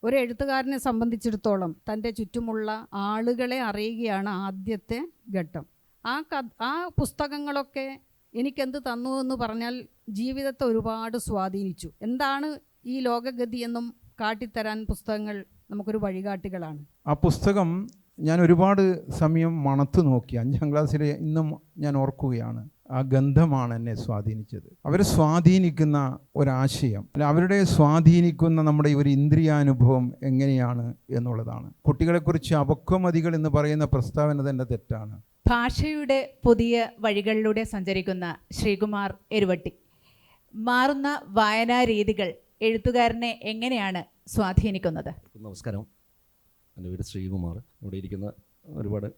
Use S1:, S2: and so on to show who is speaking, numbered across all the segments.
S1: ഒരു എഴുത്തുകാരനെ സംബന്ധിച്ചിടത്തോളം തൻ്റെ ചുറ്റുമുള്ള ആളുകളെ അറിയുകയാണ് ആദ്യത്തെ ഘട്ടം. ആ പുസ്തകങ്ങളൊക്കെ എനിക്കെന്ത് തന്നു എന്ന് പറഞ്ഞാൽ ജീവിതത്തെ ഒരുപാട് സ്വാധീനിച്ചു. എന്താണ് ഈ ലോകഗതി എന്നും കാട്ടിത്തരാൻ പുസ്തകങ്ങൾ നമുക്കൊരു വഴികാട്ടികളാണ്.
S2: ആ പുസ്തകം ഞാൻ ഒരുപാട് സമയം മണത്തു നോക്കി. 5ാം ക്ലാസ്സിൽ ഇന്നും ഞാൻ ഓർക്കുകയാണ്. ആ ഗന്ധമാണ് എന്നെ സ്വാധീനിച്ചത്. അവരെ സ്വാധീനിക്കുന്ന ഒരാശയം, അല്ല അവരുടെ സ്വാധീനിക്കുന്ന നമ്മുടെ ഒരു ഇന്ദ്രിയാനുഭവം എങ്ങനെയാണ് എന്നുള്ളതാണ്. കുട്ടികളെക്കുറിച്ച് അപക്വമതികൾ എന്ന് പറയുന്ന പ്രസ്താവന തന്നെ തെറ്റാണ്.
S3: ഭാഷയുടെ പുതിയ വഴികളിലൂടെ സഞ്ചരിക്കുന്ന ശ്രീകുമാർ എരുവട്ടി, മാറുന്ന വായനാ രീതികൾ എഴുത്തുകാരനെ എങ്ങനെയാണ് സ്വാധീനിക്കുന്നത്?
S4: നമസ്കാരം, എൻ്റെ പേര് ശ്രീകുമാർ. ഇവിടെ ഇരിക്കുന്ന ഒരുപാട്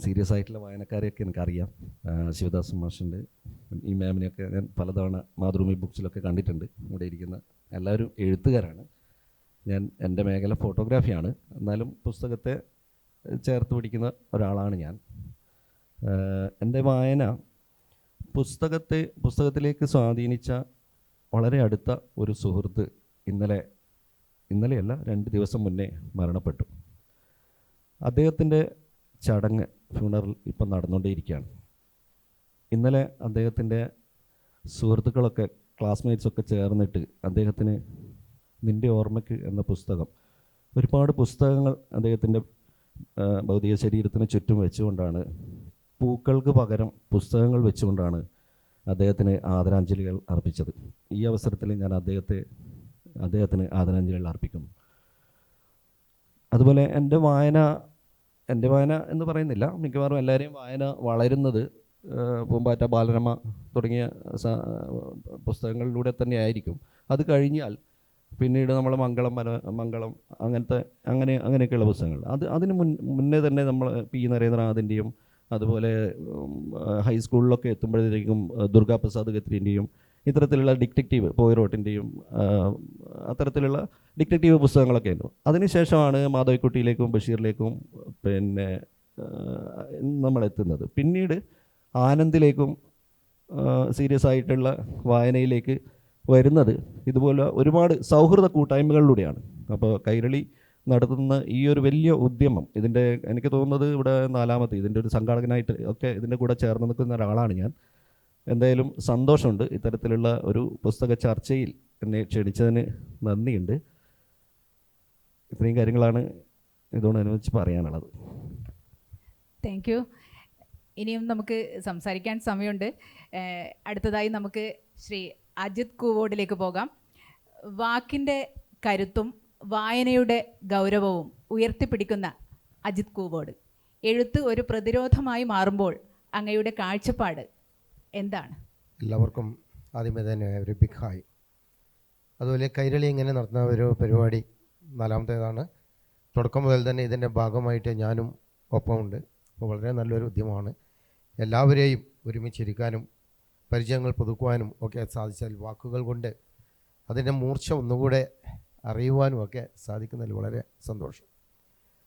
S4: സീരിയസ് ആയിട്ടുള്ള വായനക്കാരെയൊക്കെ എനിക്കറിയാം. ശിവദാസ് മാഷിൻ്റെ, ഈ മാമിനെയൊക്കെ ഞാൻ പലതവണ മാതൃഭൂമി ബുക്സിലൊക്കെ കണ്ടിട്ടുണ്ട്. ഇവിടെ ഇരിക്കുന്ന എല്ലാവരും എഴുത്തുകാരാണ്. എൻ്റെ മേഖല ഫോട്ടോഗ്രാഫിയാണ്. എന്നാലും പുസ്തകത്തെ ചേർത്ത് പിടിക്കുന്ന ഒരാളാണ് ഞാൻ. എൻ്റെ വായന പുസ്തകത്തിലേക്ക് സ്വാധീനിച്ച വളരെ അടുത്ത ഒരു സുഹൃത്ത് ഇന്നലെയല്ല 2 ദിവസം മുന്നേ മരണപ്പെട്ടു. അദ്ദേഹത്തിൻ്റെ ചടങ്ങ്, ഫ്യൂണറൽ ഇപ്പം നടന്നുകൊണ്ടേയിരിക്കുകയാണ്. ഇന്നലെ അദ്ദേഹത്തിൻ്റെ സുഹൃത്തുക്കളൊക്കെ, ക്ലാസ്മേറ്റ്സൊക്കെ ചേർന്നിട്ട് അദ്ദേഹത്തിന് നിൻ്റെ ഓർമ്മയ്ക്ക് എന്ന പുസ്തകം, ഒരുപാട് പുസ്തകങ്ങൾ അദ്ദേഹത്തിൻ്റെ ഭൗതിക ശരീരത്തിന് ചുറ്റും വെച്ചുകൊണ്ടാണ്, പൂക്കൾക്ക് പകരം പുസ്തകങ്ങൾ വെച്ചുകൊണ്ടാണ് അദ്ദേഹത്തിന് ആദരാഞ്ജലികൾ അർപ്പിച്ചത്. ഈ അവസരത്തിൽ ഞാൻ അദ്ദേഹത്തിന് ആദരാഞ്ജലികൾ അർപ്പിക്കുന്നു. അതുപോലെ എൻ്റെ വായന എന്ന് പറയുന്നില്ല, മിക്കവാറും എല്ലാവരെയും വായന വളരുന്നത് പൂമ്പാറ്റ, ബാലരമ തുടങ്ങിയ പുസ്തകങ്ങളിലൂടെ തന്നെ ആയിരിക്കും. അത് കഴിഞ്ഞാൽ പിന്നീട് നമ്മൾ മംഗളം അങ്ങനെയൊക്കെയുള്ള പുസ്തകങ്ങൾ, അതിന് മുന്നേ തന്നെ നമ്മൾ പി നരേന്ദ്രനാഥിൻ്റെയും അതുപോലെ ഹൈസ്കൂളിലൊക്കെ എത്തുമ്പോഴത്തേക്കും ദുർഗാപ്രസാദ് ഖത്രിൻ്റെയും ഇത്തരത്തിലുള്ള ഡിറ്റക്റ്റീവ്, പോയിറോട്ടിൻ്റെയും അത്തരത്തിലുള്ള ഡിറ്റക്റ്റീവ് പുസ്തകങ്ങളൊക്കെ ആയിരുന്നു. അതിനുശേഷമാണ് മാധവിക്കുട്ടിയിലേക്കും ബഷീറിലേക്കും പിന്നെ നമ്മൾ എത്തുന്നത്. പിന്നീട് ആനന്ദിലേക്കും സീരിയസ് ആയിട്ടുള്ള വായനയിലേക്ക് വരുന്നത് ഇതുപോലെ ഒരുപാട് സൗഹൃദ കൂട്ടായ്മകളിലൂടെയാണ്. അപ്പോൾ കൈരളി നടത്തുന്ന ഈ ഒരു വലിയ ഉദ്യമം, ഇതിൻ്റെ എനിക്ക് തോന്നുന്നത് ഇവിടെ 4ാമത്തെ, ഇതിൻ്റെ ഒരു സംഘാടകനായിട്ട് ഒക്കെ ഇതിൻ്റെ കൂടെ ചേർന്ന് നിൽക്കുന്ന ഒരാളാണ് ഞാൻ. എന്തായാലും സന്തോഷമുണ്ട് ഇത്തരത്തിലുള്ള ഒരു പുസ്തക ചർച്ചയിൽ എന്നെ ക്ഷണിച്ചതിന് നന്ദിയുണ്ട്. ഇത്രയും കാര്യങ്ങളാണ് ഇതോടനുബന്ധിച്ച് പറയാനുള്ളത്.
S3: Thank you. ഇനിയും നമുക്ക് സംസാരിക്കാൻ സമയമുണ്ട്. അടുത്തതായി നമുക്ക് ശ്രീ അജിത് കൂവോഡിലേക്ക് പോകാം. വാക്കിൻ്റെ കരുത്തും വായനയുടെ ഗൗരവവും ഉയർത്തിപ്പിടിക്കുന്ന അജിത് കൂവോഡ്, എഴുത്ത് ഒരു പ്രതിരോധമായി മാറുമ്പോൾ അങ്ങയുടെ കാഴ്ചപ്പാട് എന്താണ്?
S5: എല്ലാവർക്കും ആദ്യമേ തന്നെ ഒരു ബിഗ് ഹായ്. അതുപോലെ കൈരളി ഇങ്ങനെ നടത്തുന്ന ഒരു പരിപാടി 4ാമത്തേതാണ്. തുടക്കം മുതൽ തന്നെ ഇതിൻ്റെ ഭാഗമായിട്ട് ഞാനും ഒപ്പമുണ്ട്. അപ്പോൾ വളരെ നല്ലൊരു ഉദ്യമമാണ്. എല്ലാവരെയും ഒരുമിച്ചിരിക്കാനും പരിചയങ്ങൾ പുതുക്കുവാനും ഒക്കെ സാധിച്ചാൽ, വാക്കുകൾ കൊണ്ട് അതിൻ്റെ മൂർച്ച ഒന്നുകൂടെ അറിയുവാനും ഒക്കെ സാധിക്കുന്നതിൽ വളരെ സന്തോഷം.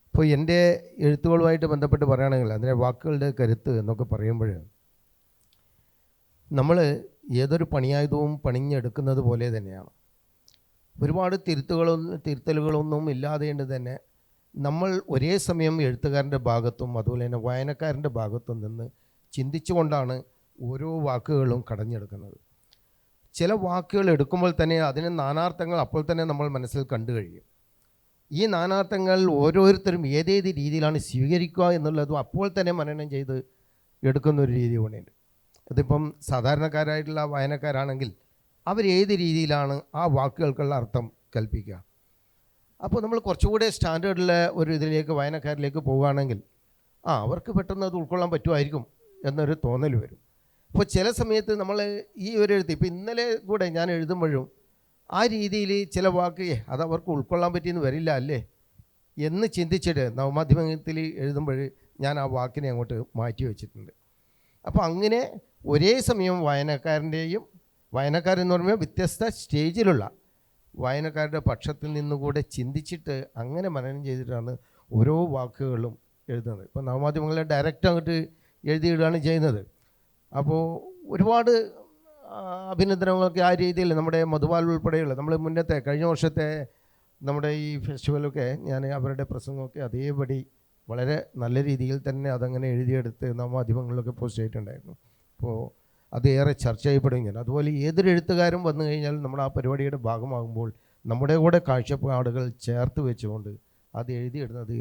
S5: അപ്പോൾ എൻ്റെ എഴുത്തുകളുമായിട്ട് ബന്ധപ്പെട്ട് പറയുകയാണെങ്കിൽ അതിൻ്റെ വാക്കുകളുടെ കരുത്ത് എന്നൊക്കെ പറയുമ്പോൾ, നമ്മൾ ഏതൊരു പണിയായുധവും പണിഞ്ഞെടുക്കുന്നത് പോലെ തന്നെയാണ്. ഒരുപാട് തിരുത്തലുകളൊന്നും ഇല്ലാതെ തന്നെ നമ്മൾ ഒരേ സമയം എഴുത്തുകാരൻ്റെ ഭാഗത്തും അതുപോലെ തന്നെ വായനക്കാരൻ്റെ ഭാഗത്തും നിന്ന് ചിന്തിച്ചുകൊണ്ടാണ് ഓരോ വാക്കുകളും കടഞ്ഞെടുക്കുന്നത്. ചില വാക്കുകൾ എടുക്കുമ്പോൾ തന്നെ അതിന് നാനാർത്ഥങ്ങൾ അപ്പോൾ തന്നെ നമ്മൾ മനസ്സിൽ കണ്ടു കഴിയും. ഈ നാനാർത്ഥങ്ങൾ ഓരോരുത്തരും ഏതേത് രീതിയിലാണ് സ്വീകരിക്കുക എന്നുള്ളതും അപ്പോൾ തന്നെ മനനം ചെയ്ത് എടുക്കുന്നൊരു രീതി കൊണ്ടുണ്ട്. അതിപ്പം സാധാരണക്കാരായിട്ടുള്ള വായനക്കാരാണെങ്കിൽ അവരേത് രീതിയിലാണ് ആ വാക്കുകൾക്കുള്ള അർത്ഥം കൽപ്പിക്കുക. അപ്പോൾ നമ്മൾ കുറച്ചുകൂടെ സ്റ്റാൻഡേർഡിലെ ഒരു ഇതിലേക്ക് വായനക്കാരിലേക്ക് പോവുകയാണെങ്കിൽ അവർക്ക് പെട്ടെന്ന് അത് ഉൾക്കൊള്ളാൻ പറ്റുമായിരിക്കും എന്നൊരു തോന്നൽ വരും. അപ്പോൾ ചില സമയത്ത് നമ്മൾ ഈ ഒരു എഴുത്ത്, ഇപ്പോൾ ഇന്നലെ കൂടെ ഞാൻ എഴുതുമ്പോഴും ആ രീതിയിൽ ചില വാക്ക് അത് അവർക്ക് ഉൾക്കൊള്ളാൻ പറ്റിയെന്ന് വരില്ല അല്ലേ എന്ന് ചിന്തിച്ചിട്ട് നവമാധ്യമത്തിൽ എഴുതുമ്പോൾ ഞാൻ ആ വാക്കിനെ അങ്ങോട്ട് മാറ്റി വെച്ചിട്ടുണ്ട്. അപ്പോൾ അങ്ങനെ ഒരേ സമയം വായനക്കാരെന്ന് പറയുമ്പോൾ വ്യത്യസ്ത സ്റ്റേജിലുള്ള വായനക്കാരുടെ പക്ഷത്തിൽ നിന്നുകൂടെ ചിന്തിച്ചിട്ട് അങ്ങനെ മനനം ചെയ്തിട്ടാണ് ഓരോ വാക്കുകളും എഴുതുന്നത്. ഇപ്പോൾ നവമാധ്യമങ്ങളെ ഡയറക്റ്റ് അങ്ങോട്ട് എഴുതിയിടുകയാണ് ചെയ്യുന്നത്. അപ്പോൾ ഒരുപാട് അഭിനന്ദനങ്ങളൊക്കെ ആ രീതിയിൽ നമ്മുടെ മധുപാൽ ഉൾപ്പെടെയുള്ള നമ്മൾ മുന്നത്തെ കഴിഞ്ഞ വർഷത്തെ നമ്മുടെ ഈ ഫെസ്റ്റിവലൊക്കെ ഞാൻ അവരുടെ പ്രസംഗമൊക്കെ അതേപടി വളരെ നല്ല രീതിയിൽ തന്നെ അതങ്ങനെ എഴുതിയെടുത്ത് മാധ്യമങ്ങളിലൊക്കെ പോസ്റ്റ് ചെയ്തിട്ടുണ്ടായിരുന്നു. അപ്പോൾ അത് ഏറെ ചർച്ച ചെയ്യപ്പെടുകയാണ്. അതുപോലെ ഏതൊരു എഴുത്തുകാരും വന്നു കഴിഞ്ഞാൽ നമ്മൾ ആ പരിപാടിയുടെ ഭാഗമാകുമ്പോൾ നമ്മുടെ കൂടെ കാഴ്ചപ്പാടുകൾ ചേർത്ത് വെച്ചുകൊണ്ട് അത് എഴുതിയിടുന്നത്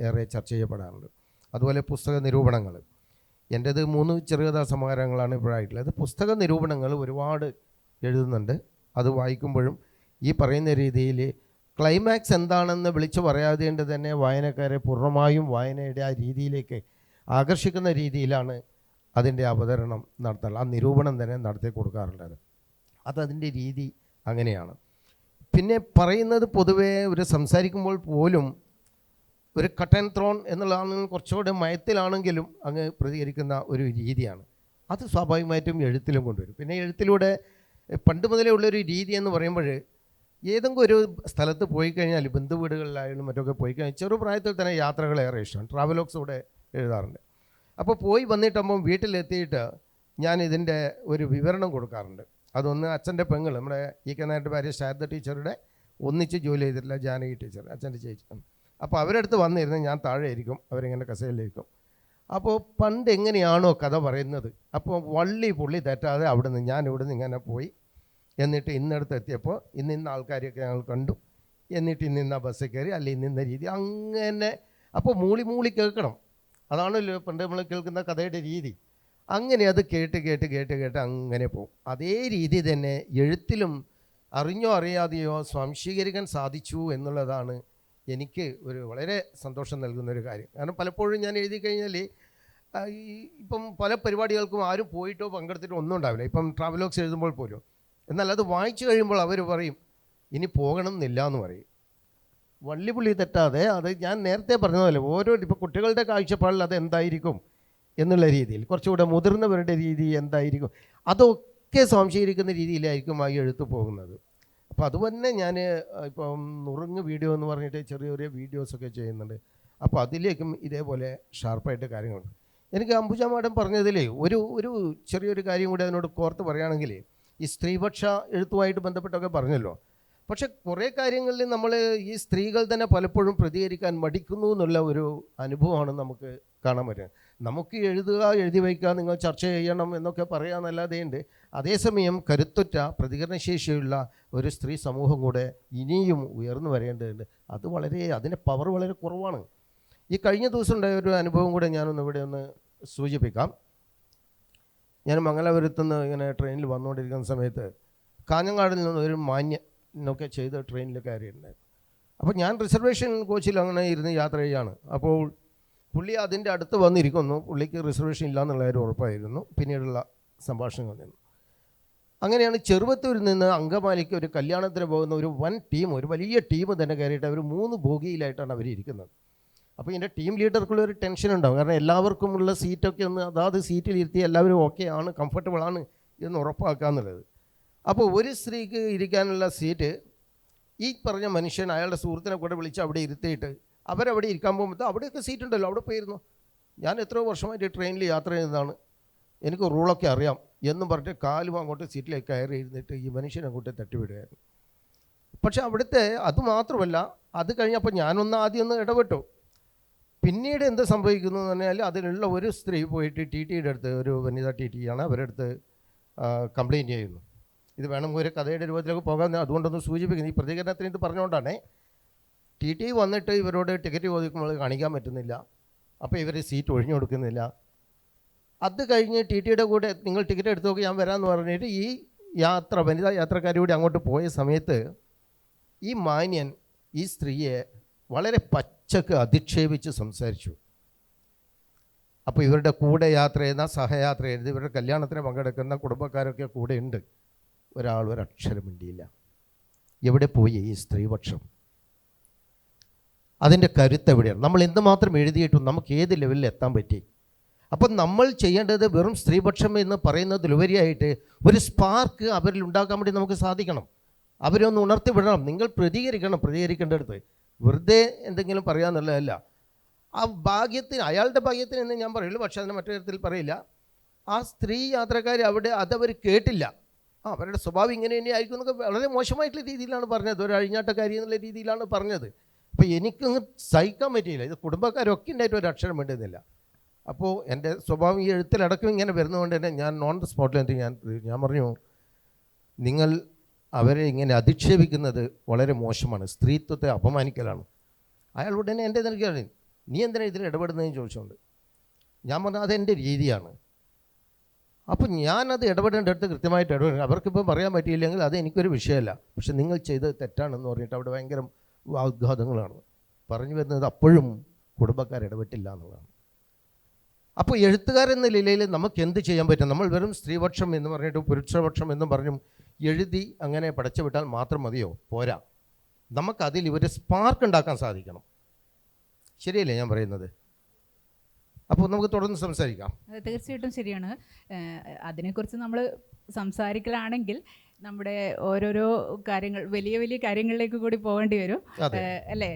S5: ഏറെ ചർച്ച ചെയ്യപ്പെടാറുണ്ട്. അതുപോലെ പുസ്തക നിരൂപണങ്ങൾ, എൻ്റേത് 3 ചെറുകഥാ സമാഹാരങ്ങളാണ് ഇപ്പോഴായിട്ടുള്ളത്. പുസ്തക നിരൂപണങ്ങൾ ഒരുപാട് എഴുതുന്നുണ്ട്. അത് വായിക്കുമ്പോഴും ഈ പറയുന്ന രീതിയിൽ ക്ലൈമാക്സ് എന്താണെന്ന് വിളിച്ചു പറയാതെ തന്നെ വായനക്കാരെ പൂർണ്ണമായും വായനയുടെ ആ രീതിയിലേക്ക് ആകർഷിക്കുന്ന രീതിയിലാണ് അതിൻ്റെ അവതരണം നടത്താറ്, ആ നിരൂപണം തന്നെ നടത്തി കൊടുക്കാറുള്ളത്. അതതിൻ്റെ രീതി അങ്ങനെയാണ്. പിന്നെ പറയുന്നത് പൊതുവേ ഒരു സംസാരിക്കുമ്പോൾ പോലും ഒരു കട്ട് ആൻഡ് ത്രോൺ എന്നുള്ളതാണ്, കുറച്ചുകൂടെ മയത്തിലാണെങ്കിലും അങ്ങ് പ്രതികരിക്കുന്ന ഒരു രീതിയാണ്. അത് സ്വാഭാവികമായിട്ടും എഴുത്തിലും കൊണ്ടുവരും. പിന്നെ എഴുത്തിലൂടെ പണ്ട് മുതലേ ഉള്ളൊരു രീതി എന്ന് പറയുമ്പോൾ ഏതെങ്കിലും ഒരു സ്ഥലത്ത് പോയി കഴിഞ്ഞാൽ, ബന്ധുവീടുകളിലായാലും മറ്റൊക്കെ പോയി കഴിഞ്ഞാൽ ചെറുപ്രായത്തിൽ തന്നെ യാത്രകളേറെ ഇഷ്ടമാണ്. ട്രാവലോഗ്സ് ഇവിടെ എഴുതാറുണ്ട്. അപ്പോൾ പോയി വന്നിട്ടാകുമ്പം വീട്ടിലെത്തിയിട്ട് ഞാൻ ഇതിൻ്റെ ഒരു വിവരണം കൊടുക്കാറുണ്ട്. അതൊന്ന് അച്ഛൻ്റെ പെങ്ങൾ, നമ്മുടെ ഈ കനായിട്ട് ഭാര്യ ശാരദ ടീച്ചറുടെ ഒന്നിച്ച് ജോലി ചെയ്തിട്ടില്ല ജാനകി ടീച്ചർ, അച്ഛൻ്റെ ചേച്ചി. അപ്പോൾ അവരടുത്ത് വന്നിരുന്ന് ഞാൻ താഴെ ഇരിക്കും, അവരിങ്ങനെ കസേരയിലിരിക്കും. അപ്പോൾ പണ്ട് എങ്ങനെയാണോ കഥ പറയുന്നത്, അപ്പോൾ പുള്ളി തെറ്റാതെ അവിടുന്ന് ഞാൻ ഇവിടുന്ന് ഇങ്ങനെ പോയി, എന്നിട്ട് ഇന്നടുത്ത് എത്തിയപ്പോൾ ഇന്ന ആൾക്കാരെയൊക്കെ ഞങ്ങൾ കണ്ടു, എന്നിട്ട് ഇന്ന ബസ്സിൽ കയറി, അല്ലെങ്കിൽ ഇന്ന രീതി അങ്ങനെ. അപ്പോൾ മൂളി കേൾക്കണം. അതാണല്ലോ പണ്ട് നമ്മൾ കേൾക്കുന്ന കഥയുടെ രീതി. അങ്ങനെ അത് കേട്ട് അങ്ങനെ പോകും. അതേ രീതി തന്നെ എഴുത്തിലും അറിഞ്ഞോ അറിയാതെയോ സ്വാംശീകരിക്കാൻ സാധിച്ചു എന്നുള്ളതാണ് എനിക്ക് ഒരു വളരെ സന്തോഷം നൽകുന്നൊരു കാര്യം. കാരണം പലപ്പോഴും ഞാൻ എഴുതി കഴിഞ്ഞാൽ ഇപ്പം പല പരിപാടികൾക്കും ആരും പോയിട്ടോ പങ്കെടുത്തിട്ടോ ഒന്നും ഉണ്ടാവില്ല, ഇപ്പം ട്രാവലോഗ്സ് എഴുതുമ്പോൾ പോലും. എന്നാൽ അത് വായിച്ചു കഴിയുമ്പോൾ അവർ പറയും ഇനി പോകണം എന്നില്ല എന്ന് പറയും. പുള്ളി തെറ്റാതെ അത് ഞാൻ നേരത്തെ പറഞ്ഞതല്ലേ, ഓരോ ഇപ്പോൾ കുട്ടികളുടെ കാഴ്ചപ്പാടിൽ അത് എന്തായിരിക്കും എന്നുള്ള രീതിയിൽ, കുറച്ചുകൂടെ മുതിർന്നവരുടെ രീതി എന്തായിരിക്കും, അതൊക്കെ സ്വാംശീകരിക്കുന്ന രീതിയിലായിരിക്കും ആ എഴുത്ത് പോകുന്നത്. അപ്പോൾ അതുതന്നെ ഞാൻ ഇപ്പം നുറുങ്ങ് വീഡിയോ എന്ന് പറഞ്ഞിട്ട് ചെറിയ വീഡിയോസൊക്കെ ചെയ്യുന്നുണ്ട്. അപ്പോൾ അതിലേക്കും ഇതേപോലെ ഷാർപ്പായിട്ട് കാര്യങ്ങളുണ്ട്. എനിക്ക് അംബുജ മാഡം പറഞ്ഞതിൽ ഒരു ചെറിയൊരു കാര്യം കൂടി അതിനോട് കോർത്ത് പറയുകയാണെങ്കിൽ, ഈ സ്ത്രീപക്ഷ എഴുത്തുമായിട്ട് ബന്ധപ്പെട്ടൊക്കെ പറഞ്ഞല്ലോ. പക്ഷെ കുറേ കാര്യങ്ങളിൽ നമ്മൾ ഈ സ്ത്രീകൾ തന്നെ പലപ്പോഴും പ്രതികരിക്കാൻ മടിക്കുന്നു എന്നുള്ള ഒരു അനുഭവമാണ് നമുക്ക് കാണാൻ പറ്റുന്നത്. നമുക്ക് എഴുതി വയ്ക്കുക, നിങ്ങൾ ചർച്ച ചെയ്യണം എന്നൊക്കെ പറയാമെന്നല്ലാതെയുണ്ട്. അതേസമയം കരുത്തുറ്റ പ്രതികരണശേഷിയുള്ള ഒരു സ്ത്രീ സമൂഹം കൂടെ ഇനിയും ഉയർന്നു വരേണ്ടതുണ്ട്. അതിൻ്റെ പവർ വളരെ കുറവാണ്. ഈ കഴിഞ്ഞ ദിവസം ഉണ്ടായ ഒരു അനുഭവം കൂടെ ഇവിടെ ഒന്ന് സൂചിപ്പിക്കാം. ഞാൻ മംഗലാപുരത്തുനിന്ന് ഇങ്ങനെ ട്രെയിനിൽ വന്നുകൊണ്ടിരിക്കുന്ന സമയത്ത് കാഞ്ഞങ്ങാടിൽ നിന്ന് ഒരു മാന്യനൊക്കെ ചെയ്ത് ട്രെയിനിൽ കയറിയിട്ടുണ്ടായിരുന്നു. അപ്പോൾ ഞാൻ റിസർവേഷൻ കോച്ചിൽ അങ്ങനെ ഇരുന്ന് യാത്ര ചെയ്യുകയാണ്. അപ്പോൾ പുള്ളി അതിൻ്റെ അടുത്ത് വന്നിരിക്കുന്നു. പുള്ളിക്ക് റിസർവേഷൻ ഇല്ല എന്നുള്ള കാര്യം ഉറപ്പായിരുന്നു. പിന്നീടുള്ള സംഭാഷണങ്ങൾ നിന്നു. അങ്ങനെയാണ് ചെറുവത്തൂരിൽ നിന്ന് അങ്കമാലിക്ക് ഒരു കല്യാണത്തിന് പോകുന്ന ഒരു വലിയ ടീം തന്നെ കയറിയിട്ട് അവർ 3 ബോഗിയിലായിട്ടാണ് അവർ ഇരിക്കുന്നത്. അപ്പോൾ ഇതിൻ്റെ ടീം ലീഡർക്കുള്ള ഒരു ടെൻഷൻ ഉണ്ടാകും. കാരണം എല്ലാവർക്കുമുള്ള സീറ്റൊക്കെ ഒന്ന് അതാത് സീറ്റിൽ ഇരുത്തി എല്ലാവരും ഓക്കെ ആണ്, കംഫർട്ടബിൾ ആണ് എന്ന് ഉറപ്പാക്കുക എന്നുള്ളത്. അപ്പോൾ ഒരു സ്ത്രീക്ക് ഇരിക്കാനുള്ള സീറ്റ് ഈ പറഞ്ഞ മനുഷ്യൻ അയാളുടെ സുഹൃത്തിനെ കൂടെ വിളിച്ച് അവിടെ ഇരുത്തിയിട്ട് അവരവിടെ ഇരിക്കാൻ പോകുമ്പോൾ അവിടെയൊക്കെ സീറ്റ് ഉണ്ടല്ലോ, അവിടെ പോയിരുന്നു, ഞാൻ എത്രയോ വർഷമായിട്ട് ട്രെയിനിൽ യാത്ര ചെയ്യുന്നതാണ്, എനിക്ക് റൂളൊക്കെ അറിയാം എന്നും പറഞ്ഞിട്ട് കാലും അങ്ങോട്ട് സീറ്റിലേക്ക് കയറി ഇരുന്നിട്ട് ഈ മനുഷ്യനെ അങ്ങോട്ട് തട്ടിവിടുകയായിരുന്നു. പക്ഷെ അവിടുത്തെ അതുമാത്രമല്ല, അത് കഴിഞ്ഞപ്പോൾ ആദ്യം ഒന്ന് ഇടപെട്ടു. പിന്നീട് എന്ത് സംഭവിക്കുന്നു എന്ന് പറഞ്ഞാൽ അതിലുള്ള ഒരു സ്ത്രീ പോയിട്ട് TTയുടെ അടുത്ത്, ഒരു വനിതാ TT ആണ്, അവരുടെ അടുത്ത് കംപ്ലയിൻറ്റ് ചെയ്യുന്നു. ഇത് വേണം ഒരു കഥയുടെ രൂപത്തിലേക്ക് പോകാൻ, അതുകൊണ്ടൊന്ന് സൂചിപ്പിക്കുന്നു. ഈ പ്രതികരണത്തിന് ഇത് പറഞ്ഞുകൊണ്ടാണ് TT വന്നിട്ട് ഇവരോട് ടിക്കറ്റ് ചോദിക്കുമ്പോൾ കാണിക്കാൻ പറ്റുന്നില്ല. അപ്പോൾ ഇവർ സീറ്റ് ഒഴിഞ്ഞു കൊടുക്കുന്നില്ല. അത് കഴിഞ്ഞ് TTയുടെ കൂടെ നിങ്ങൾ ടിക്കറ്റ് എടുത്ത് നോക്കി ഞാൻ വരാമെന്ന് പറഞ്ഞിട്ട് ഈ വനിതാ യാത്രക്കാരിലൂടെ അങ്ങോട്ട് പോയ സമയത്ത് ഈ മാന്യൻ ഈ സ്ത്രീയെ വളരെ പച്ചക്ക് അധിക്ഷേപിച്ച് സംസാരിച്ചു. അപ്പോൾ ഇവരുടെ കൂടെ യാത്ര ചെയ്യുന്ന സഹയാത്ര ചെയ്യുന്നത് ഇവരുടെ കല്യാണത്തിന് പങ്കെടുക്കുന്ന കുടുംബക്കാരൊക്കെ കൂടെ ഉണ്ട്. ഒരക്ഷരം മിണ്ടിയില്ല. എവിടെ പോയി ഈ സ്ത്രീപക്ഷം? അതിൻ്റെ കരുത്ത് എവിടെയാണ്? നമ്മൾ എന്തുമാത്രം എഴുതിയിട്ടും നമുക്ക് ഏത് ലെവലിൽ എത്താൻ പറ്റി? അപ്പം നമ്മൾ ചെയ്യേണ്ടത് വെറും സ്ത്രീപക്ഷം എന്ന് പറയുന്നതിലുപരിയായിട്ട് ഒരു സ്പാർക്ക് അവരിൽ ഉണ്ടാക്കാൻ വേണ്ടി നമുക്ക് സാധിക്കണം. അവരൊന്ന് ഉണർത്തി വിടണം. നിങ്ങൾ പ്രതികരിക്കേണ്ടടുത്ത് വെറുതെ എന്തെങ്കിലും പറയാമെന്നുള്ളതല്ല. ആ ഭാഗ്യത്തിന്, അയാളുടെ ഭാഗ്യത്തിന് എന്ന് ഞാൻ പറയുള്ളൂ, പക്ഷേ അതിന് മറ്റു തരത്തിൽ പറയില്ല. ആ സ്ത്രീ യാത്രക്കാർ അതവർ കേട്ടില്ല. അവരുടെ സ്വഭാവം ഇങ്ങനെ തന്നെയായിരിക്കും എന്നൊക്കെ വളരെ മോശമായിട്ടുള്ള രീതിയിലാണ് പറഞ്ഞത്, ഒരു അഴിഞ്ഞാട്ടക്കാരി എന്നുള്ള രീതിയിലാണ് പറഞ്ഞത്. അപ്പോൾ എനിക്കങ്ങ് സഹിക്കാൻ പറ്റിയില്ല. ഇത് കുടുംബക്കാരൊക്കെ ഉണ്ടായിട്ട് ഒരു അക്ഷരം വേണ്ടുന്നില്ല. അപ്പോൾ എൻ്റെ സ്വഭാവം ഈ എഴുത്തിലടക്കം ഇങ്ങനെ വരുന്നതുകൊണ്ട് തന്നെ ഞാൻ നോൺ ദ സ്പോട്ടിൽ ഞാൻ പറഞ്ഞു, നിങ്ങൾ അവരെ ഇങ്ങനെ അധിക്ഷേപിക്കുന്നത് വളരെ മോശമാണ്, സ്ത്രീത്വത്തെ അപമാനിക്കലാണ്. അയാൾ ഉടനെ എൻ്റെ നിൽക്കുകയാണ്, നീ എന്തിനാ ഇതിൽ ഇടപെടുന്നതെന്ന് ചോദിച്ചുകൊണ്ട്. ഞാൻ പറഞ്ഞു അതെൻ്റെ രീതിയാണ്. അപ്പോൾ ഞാനത് ഇടപെടേണ്ടടുത്ത് കൃത്യമായിട്ട് ഇടപെടണം. അവർക്കിപ്പോൾ പറയാൻ പറ്റിയില്ലെങ്കിൽ അത് എനിക്കൊരു വിഷയമല്ല, പക്ഷെ നിങ്ങൾ ചെയ്തത് തെറ്റാണെന്ന് പറഞ്ഞിട്ട് അവിടെ ഭയങ്കര വാഗ്വാദങ്ങളാണ് പറഞ്ഞു വരുന്നത്. അപ്പോഴും കുടുംബക്കാർ ഇടപെട്ടില്ല എന്നുള്ളതാണ്. അപ്പോൾ എഴുത്തുകാരെന്ന നിലയിൽ നമുക്ക് എന്ത് ചെയ്യാൻ പറ്റും? നമ്മൾ വെറും സ്ത്രീപക്ഷം എന്ന് പറഞ്ഞിട്ട് പുരുഷപക്ഷം എന്നും പറഞ്ഞും എഴുതി അങ്ങനെ പടച്ചു വിട്ടാൽ മാത്രം മതിയോ? പോരാ, നമുക്കതിൽ ഒരു സ്പാർക്ക് ഉണ്ടാക്കാൻ സാധിക്കണം. ശരിയല്ലേ ഞാൻ പറയുന്നത്? അപ്പോൾ നമുക്ക് തുടർന്ന് സംസാരിക്കാം.
S3: തീർച്ചയായിട്ടും ശരിയാണ്. അതിനെക്കുറിച്ച് നമ്മൾ സംസാരിക്കലാണെങ്കിൽ നമ്മുടെ ഓരോരോ കാര്യങ്ങൾ വലിയ വലിയ കാര്യങ്ങളിലേക്ക് കൂടി പോകേണ്ടി വരും, അല്ലേ?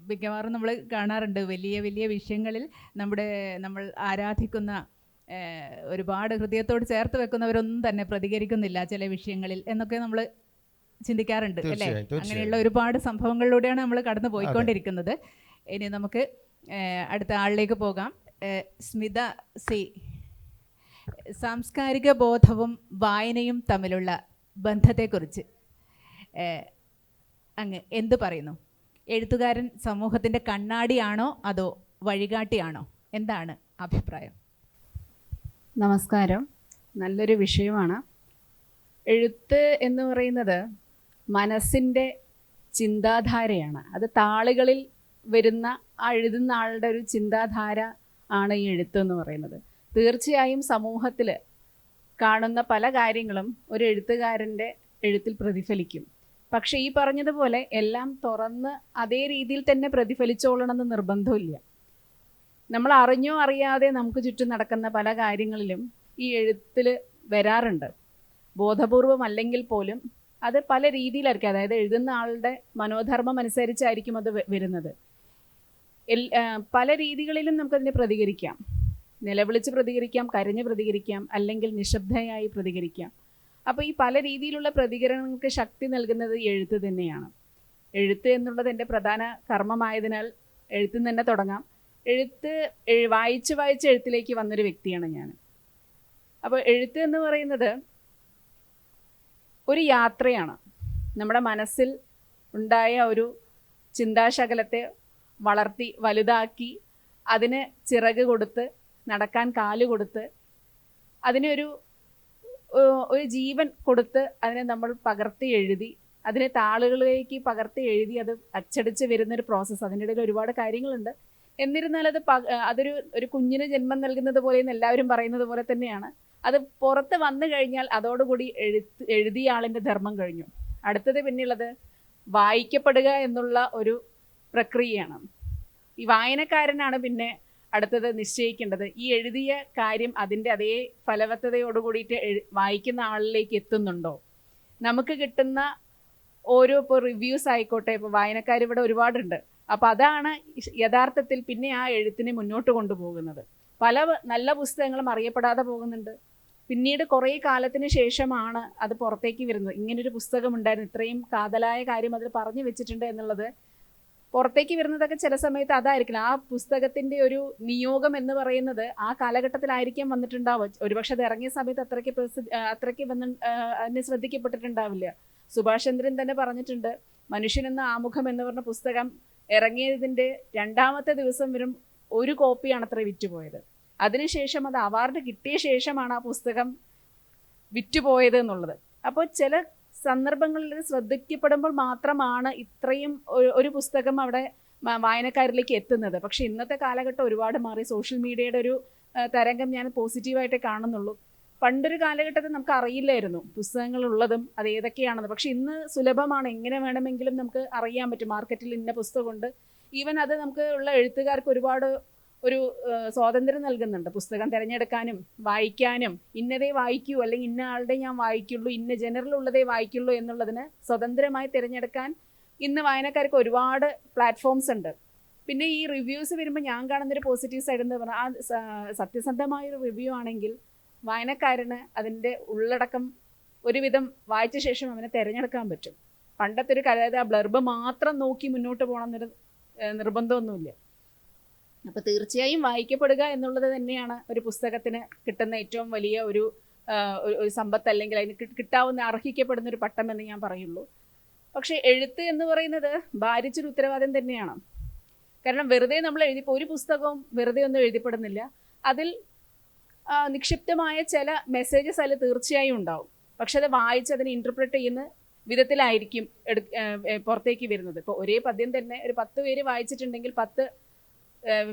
S3: മിക്കവാറും നമ്മൾ കാണാറുണ്ട് വലിയ വലിയ വിഷയങ്ങളിൽ നമ്മൾ ആരാധിക്കുന്ന ഒരുപാട് ഹൃദയത്തോട് ചേർത്ത് വെക്കുന്നവരൊന്നും തന്നെ പ്രതികരിക്കുന്നില്ല ചില വിഷയങ്ങളിൽ എന്നൊക്കെ നമ്മൾ ചിന്തിക്കാറുണ്ട്, അല്ലേ? അങ്ങനെയുള്ള ഒരുപാട് സംഭവങ്ങളിലൂടെയാണ് നമ്മൾ കടന്നു പോയിക്കൊണ്ടിരിക്കുന്നത്. ഇനി നമുക്ക് അടുത്ത ആളിലേക്ക് പോകാം. സ്മിത സി, സാംസ്കാരിക ബോധവും വായനയും തമ്മിലുള്ള ബന്ധത്തെക്കുറിച്ച് അങ്ങ് എന്ത് പറയുന്നു? എഴുത്തുകാരൻ സമൂഹത്തിൻ്റെ കണ്ണാടിയാണോ അതോ വഴികാട്ടിയാണോ? എന്താണ് അഭിപ്രായം?
S6: നമസ്കാരം. നല്ലൊരു വിഷയമാണ്. എഴുത്ത് എന്ന് പറയുന്നത് മനസ്സിൻ്റെ ചിന്താധാരയാണ്. അത് താളുകളിൽ വരുന്ന ആ എഴുതുന്ന ആളുടെ ഒരു ചിന്താധാര ആണ് ഈ എഴുത്ത് എന്ന് പറയുന്നത്. തീർച്ചയായും സമൂഹത്തിൽ കാണുന്ന പല കാര്യങ്ങളും ഒരു എഴുത്തുകാരൻ്റെ എഴുത്തിൽ പ്രതിഫലിക്കും. പക്ഷേ ഈ പറഞ്ഞതുപോലെ എല്ലാം തുറന്ന് അതേ രീതിയിൽ തന്നെ പ്രതിഫലിച്ചോളണമെന്ന് നിർബന്ധമില്ല. നമ്മൾ അറിഞ്ഞോ അറിയാതെ നമുക്ക് ചുറ്റും നടക്കുന്ന പല കാര്യങ്ങളിലും ഈ എഴുത്തിൽ വരാറുണ്ട്. ബോധപൂർവം അല്ലെങ്കിൽ പോലും അത് പല രീതിയിലായിരിക്കും. അതായത് എഴുതുന്ന ആളുടെ മനോധർമ്മം അനുസരിച്ചായിരിക്കും അത് വരുന്നത്. പല രീതികളിലും നമുക്കതിനെ പ്രതികരിക്കാം. നിലവിളിച്ച് പ്രതികരിക്കാം, കരഞ്ഞ് പ്രതികരിക്കാം, അല്ലെങ്കിൽ നിശബ്ദയായി പ്രതികരിക്കാം. അപ്പോൾ ഈ പല രീതിയിലുള്ള പ്രതികരണങ്ങൾക്ക് ശക്തി നൽകുന്നത് എഴുത്ത് തന്നെയാണ്. എഴുത്ത് എന്നുള്ളത് എൻ്റെ പ്രധാന കർമ്മമായതിനാൽ എഴുത്തിൽ തന്നെ തുടങ്ങാം. എഴുത്ത് വായിച്ച് എഴുത്തിലേക്ക് വന്നൊരു വ്യക്തിയാണ് ഞാൻ. അപ്പോൾ എഴുത്ത് എന്ന് പറയുന്നത് ഒരു യാത്രയാണ്. നമ്മുടെ മനസ്സിൽ ഉണ്ടായ ഒരു ചിന്താശകലത്തെ വളർത്തി വലുതാക്കി അതിന് ചിറക് കൊടുത്ത് നടക്കാൻ കാല് കൊടുത്ത് അതിനെ ഒരു ജീവൻ കൊടുത്ത് അതിനെ നമ്മൾ പകർത്തി എഴുതി അതിനെ താളുകളിലേക്ക് പകർത്തി എഴുതി അത് അച്ചടിച്ച് വരുന്നൊരു പ്രോസസ്സ്. അതിൻ്റെ ഇടയിൽ ഒരുപാട് കാര്യങ്ങളുണ്ട്. എന്നിരുന്നാൽ അതൊരു കുഞ്ഞിന് ജന്മം നൽകുന്നത് പോലെയെന്ന് എല്ലാവരും പറയുന്നത് പോലെ തന്നെയാണ്. അത് പുറത്ത് വന്നു കഴിഞ്ഞാൽ അതോടുകൂടി എഴുതിയ ആളിൻ്റെ ധർമ്മം കഴിഞ്ഞു. അടുത്തത് പിന്നെയുള്ളത് വായിക്കപ്പെടുക എന്നുള്ള ഒരു പ്രക്രിയയാണ്. ഈ വായനക്കാരനാണ് പിന്നെ അടുത്തത് നിശ്ചയിക്കേണ്ടത് ഈ എഴുതിയ കാര്യം അതിൻ്റെ അതേ ഫലവത്തതയോട് കൂടിയിട്ട് വായിക്കുന്ന ആളിലേക്ക് എത്തുന്നുണ്ടോ. നമുക്ക് കിട്ടുന്ന ഓരോ ഇപ്പോൾ റിവ്യൂസ് ആയിക്കോട്ടെ, ഇപ്പോൾ വായനക്കാർ ഇവിടെ ഒരുപാടുണ്ട്. അപ്പോൾ അതാണ് യഥാർത്ഥത്തിൽ പിന്നെ ആ എഴുത്തിനെ മുന്നോട്ട് കൊണ്ടുപോകുന്നത്. പല നല്ല പുസ്തകങ്ങളും അറിയപ്പെടാതെ പോകുന്നുണ്ട്. പിന്നീട് കുറേ കാലത്തിന് ശേഷമാണ് അത് പുറത്തേക്ക് വരുന്നത്. ഇങ്ങനൊരു പുസ്തകം ഉണ്ടായിരുന്നു, ഇത്രയും കാതലായ കാര്യം അതിൽ പറഞ്ഞു വെച്ചിട്ടുണ്ട് എന്നുള്ളത് പുറത്തേക്ക് വരുന്നതൊക്കെ ചില സമയത്ത് അതായിരിക്കില്ല. ആ പുസ്തകത്തിൻ്റെ ഒരു നിയോഗം എന്ന് പറയുന്നത് ആ കാലഘട്ടത്തിലായിരിക്കാം വന്നിട്ടുണ്ടാവുക. ഒരുപക്ഷെ അത് ഇറങ്ങിയ സമയത്ത് അത്രയ്ക്ക് അതിനെ ശ്രദ്ധിക്കപ്പെട്ടിട്ടുണ്ടാവില്ല. സുഭാഷ് ചന്ദ്രൻ തന്നെ പറഞ്ഞിട്ടുണ്ട്, മനുഷ്യനെന്ന ആമുഖം എന്ന് പറഞ്ഞ പുസ്തകം ഇറങ്ങിയതിൻ്റെ 2ാമത്തെ ദിവസം വരും ഒരു കോപ്പിയാണ് അത്ര വിറ്റുപോയത്. അതിനുശേഷം അത് അവാർഡ് കിട്ടിയ ശേഷമാണ് ആ പുസ്തകം വിറ്റുപോയത് എന്നുള്ളത്. അപ്പോൾ ചില സന്ദർഭങ്ങളിൽ ശ്രദ്ധിക്കപ്പെടുമ്പോൾ മാത്രമാണ് ഇത്രയും ഒരു പുസ്തകം അവിടെ വായനക്കാരിലേക്ക് എത്തുന്നത്. പക്ഷെ ഇന്നത്തെ കാലഘട്ടം ഒരുപാട് മാറി. സോഷ്യൽ മീഡിയയുടെ ഒരു തരംഗം ഞാൻ പോസിറ്റീവായിട്ടേ കാണുന്നുള്ളൂ. പണ്ടൊരു കാലഘട്ടത്തിൽ നമുക്ക് അറിയില്ലായിരുന്നു പുസ്തകങ്ങളുള്ളതും അത് ഏതൊക്കെയാണെന്ന്. പക്ഷെ ഇന്ന് സുലഭമാണ്, എങ്ങനെ വേണമെങ്കിലും നമുക്ക് അറിയാൻ പറ്റും. മാർക്കറ്റിൽ ഇന്ന പുസ്തകമുണ്ട്. ഈവൻ അത് നമുക്ക് ഉള്ള എഴുത്തുകാർക്ക് ഒരുപാട് ഒരു സ്വാതന്ത്ര്യം നൽകുന്നുണ്ട്. പുസ്തകം തിരഞ്ഞെടുക്കാനും വായിക്കാനും ഇന്നതേ വായിക്കൂ അല്ലെങ്കിൽ ഇന്ന ആളുടെ ഞാൻ വായിക്കുള്ളൂ, ഇന്ന ജനറലുള്ളതേ വായിക്കുള്ളൂ എന്നുള്ളതിന് സ്വതന്ത്രമായി തിരഞ്ഞെടുക്കാൻ ഇന്ന് വായനക്കാർക്ക് ഒരുപാട് പ്ലാറ്റ്ഫോംസ് ഉണ്ട്. പിന്നെ ഈ റിവ്യൂസ് വരുമ്പോൾ ഞാൻ കാണുന്നൊരു പോസിറ്റീവ് സൈഡ് എന്ന് പറഞ്ഞാൽ ആ സത്യസന്ധമായൊരു റിവ്യൂ ആണെങ്കിൽ വായനക്കാരന് അതിൻ്റെ ഉള്ളടക്കം ഒരുവിധം വായിച്ച ശേഷം അവനെ തിരഞ്ഞെടുക്കാൻ പറ്റും. പണ്ടത്തെ ഒരു കഥ ആ ബ്ലർബ് മാത്രം നോക്കി മുന്നോട്ട് പോകണം എന്നൊരു നിർബന്ധമൊന്നുമില്ല. അപ്പോൾ തീർച്ചയായും വായിക്കപ്പെടുക എന്നുള്ളത് തന്നെയാണ് ഒരു പുസ്തകത്തിന് കിട്ടുന്ന ഏറ്റവും വലിയ ഒരു സമ്പത്ത്, അല്ലെങ്കിൽ അതിന് കിട്ടാവുന്ന അർഹിക്കപ്പെടുന്ന ഒരു പട്ടം എന്ന് ഞാൻ പറയുള്ളൂ. പക്ഷേ എഴുത്ത് എന്ന് പറയുന്നത് ഭാരിച്ചൊരു ഉത്തരവാദിത്വം തന്നെയാണ്. കാരണം വെറുതെ നമ്മൾ ഒരു പുസ്തകവും വെറുതെ ഒന്നും എഴുതിപ്പെടുന്നില്ല. അതിൽ നിക്ഷിപ്തമായ ചില മെസ്സേജസ് അതിൽ തീർച്ചയായും ഉണ്ടാവും. പക്ഷെ അത് വായിച്ച് അതിനെ ഇൻ്റർപ്രറ്റ് ചെയ്യുന്ന വിധത്തിലായിരിക്കും പുറത്തേക്ക് വരുന്നത്. ഇപ്പോൾ ഒരേ പദ്യം തന്നെ ഒരു 10 പേര് വായിച്ചിട്ടുണ്ടെങ്കിൽ 10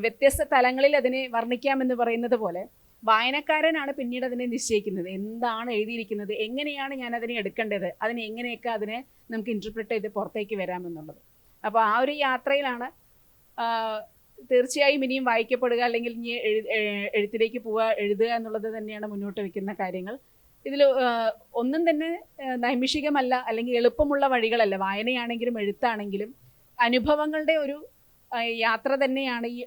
S6: വ്യത്യസ്ത തലങ്ങളിൽ അതിനെ വർണ്ണിക്കാമെന്ന് പറയുന്നത് പോലെ വായനക്കാരനാണ് പിന്നീട് അതിനെ നിശ്ചയിക്കുന്നത്. എന്താണ് എഴുതിയിരിക്കുന്നത്, എങ്ങനെയാണ് ഞാൻ അതിനെ എടുക്കേണ്ടത്, എങ്ങനെയൊക്കെ അതിനെ നമുക്ക് ഇൻ്റർപ്രറ്റ് ചെയ്ത് പുറത്തേക്ക് വരാമെന്നുള്ളത്. അപ്പോൾ ആ ഒരു യാത്രയിലാണ് തീർച്ചയായും ഇനിയും വായിക്കപ്പെടുക, അല്ലെങ്കിൽ ഇനി എഴുത്തിലേക്ക് പോവുക, എഴുതുക എന്നുള്ളത് തന്നെയാണ് മുന്നോട്ട് വയ്ക്കുന്ന കാര്യങ്ങൾ. ഇതിൽ ഒന്നും തന്നെ നൈമിഷികമല്ല, അല്ലെങ്കിൽ എളുപ്പമുള്ള വഴികളല്ല. വായനയാണെങ്കിലും എഴുത്താണെങ്കിലും അനുഭവങ്ങളുടെ ഒരു യാത്ര തന്നെയാണ് ഈ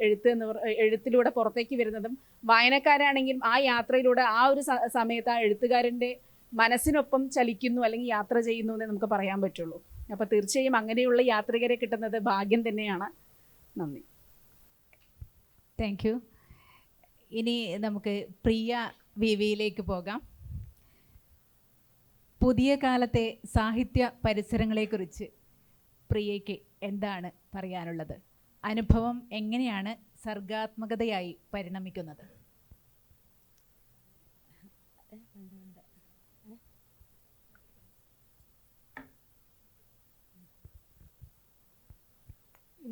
S6: എഴുത്തിലൂടെ പുറത്തേക്ക് വരുന്നതും. വായനക്കാരാണെങ്കിലും ആ യാത്രയിലൂടെ ആ ഒരു സമയത്ത് ആ എഴുത്തുകാരൻ്റെ മനസ്സിനൊപ്പം ചലിക്കുന്നു, അല്ലെങ്കിൽ യാത്ര ചെയ്യുന്നു എന്നേ നമുക്ക് പറയാൻ പറ്റുള്ളൂ. അപ്പോൾ തീർച്ചയായും അങ്ങനെയുള്ള യാത്രികരെ കിട്ടുന്നത് ഭാഗ്യം തന്നെയാണ്. നന്ദി.
S3: Thank you. ഇനി നമുക്ക് പ്രിയ വിവിയിലേക്ക് പോകാം. പുതിയ കാലത്തെ സാഹിത്യ പരിസരങ്ങളെക്കുറിച്ച് പ്രിയയ്ക്ക് എന്താണ് പറയാനുള്ളത്? അനുഭവം എങ്ങനെയാണ് സർഗാത്മകതയായി പരിണമിക്കുന്നത്?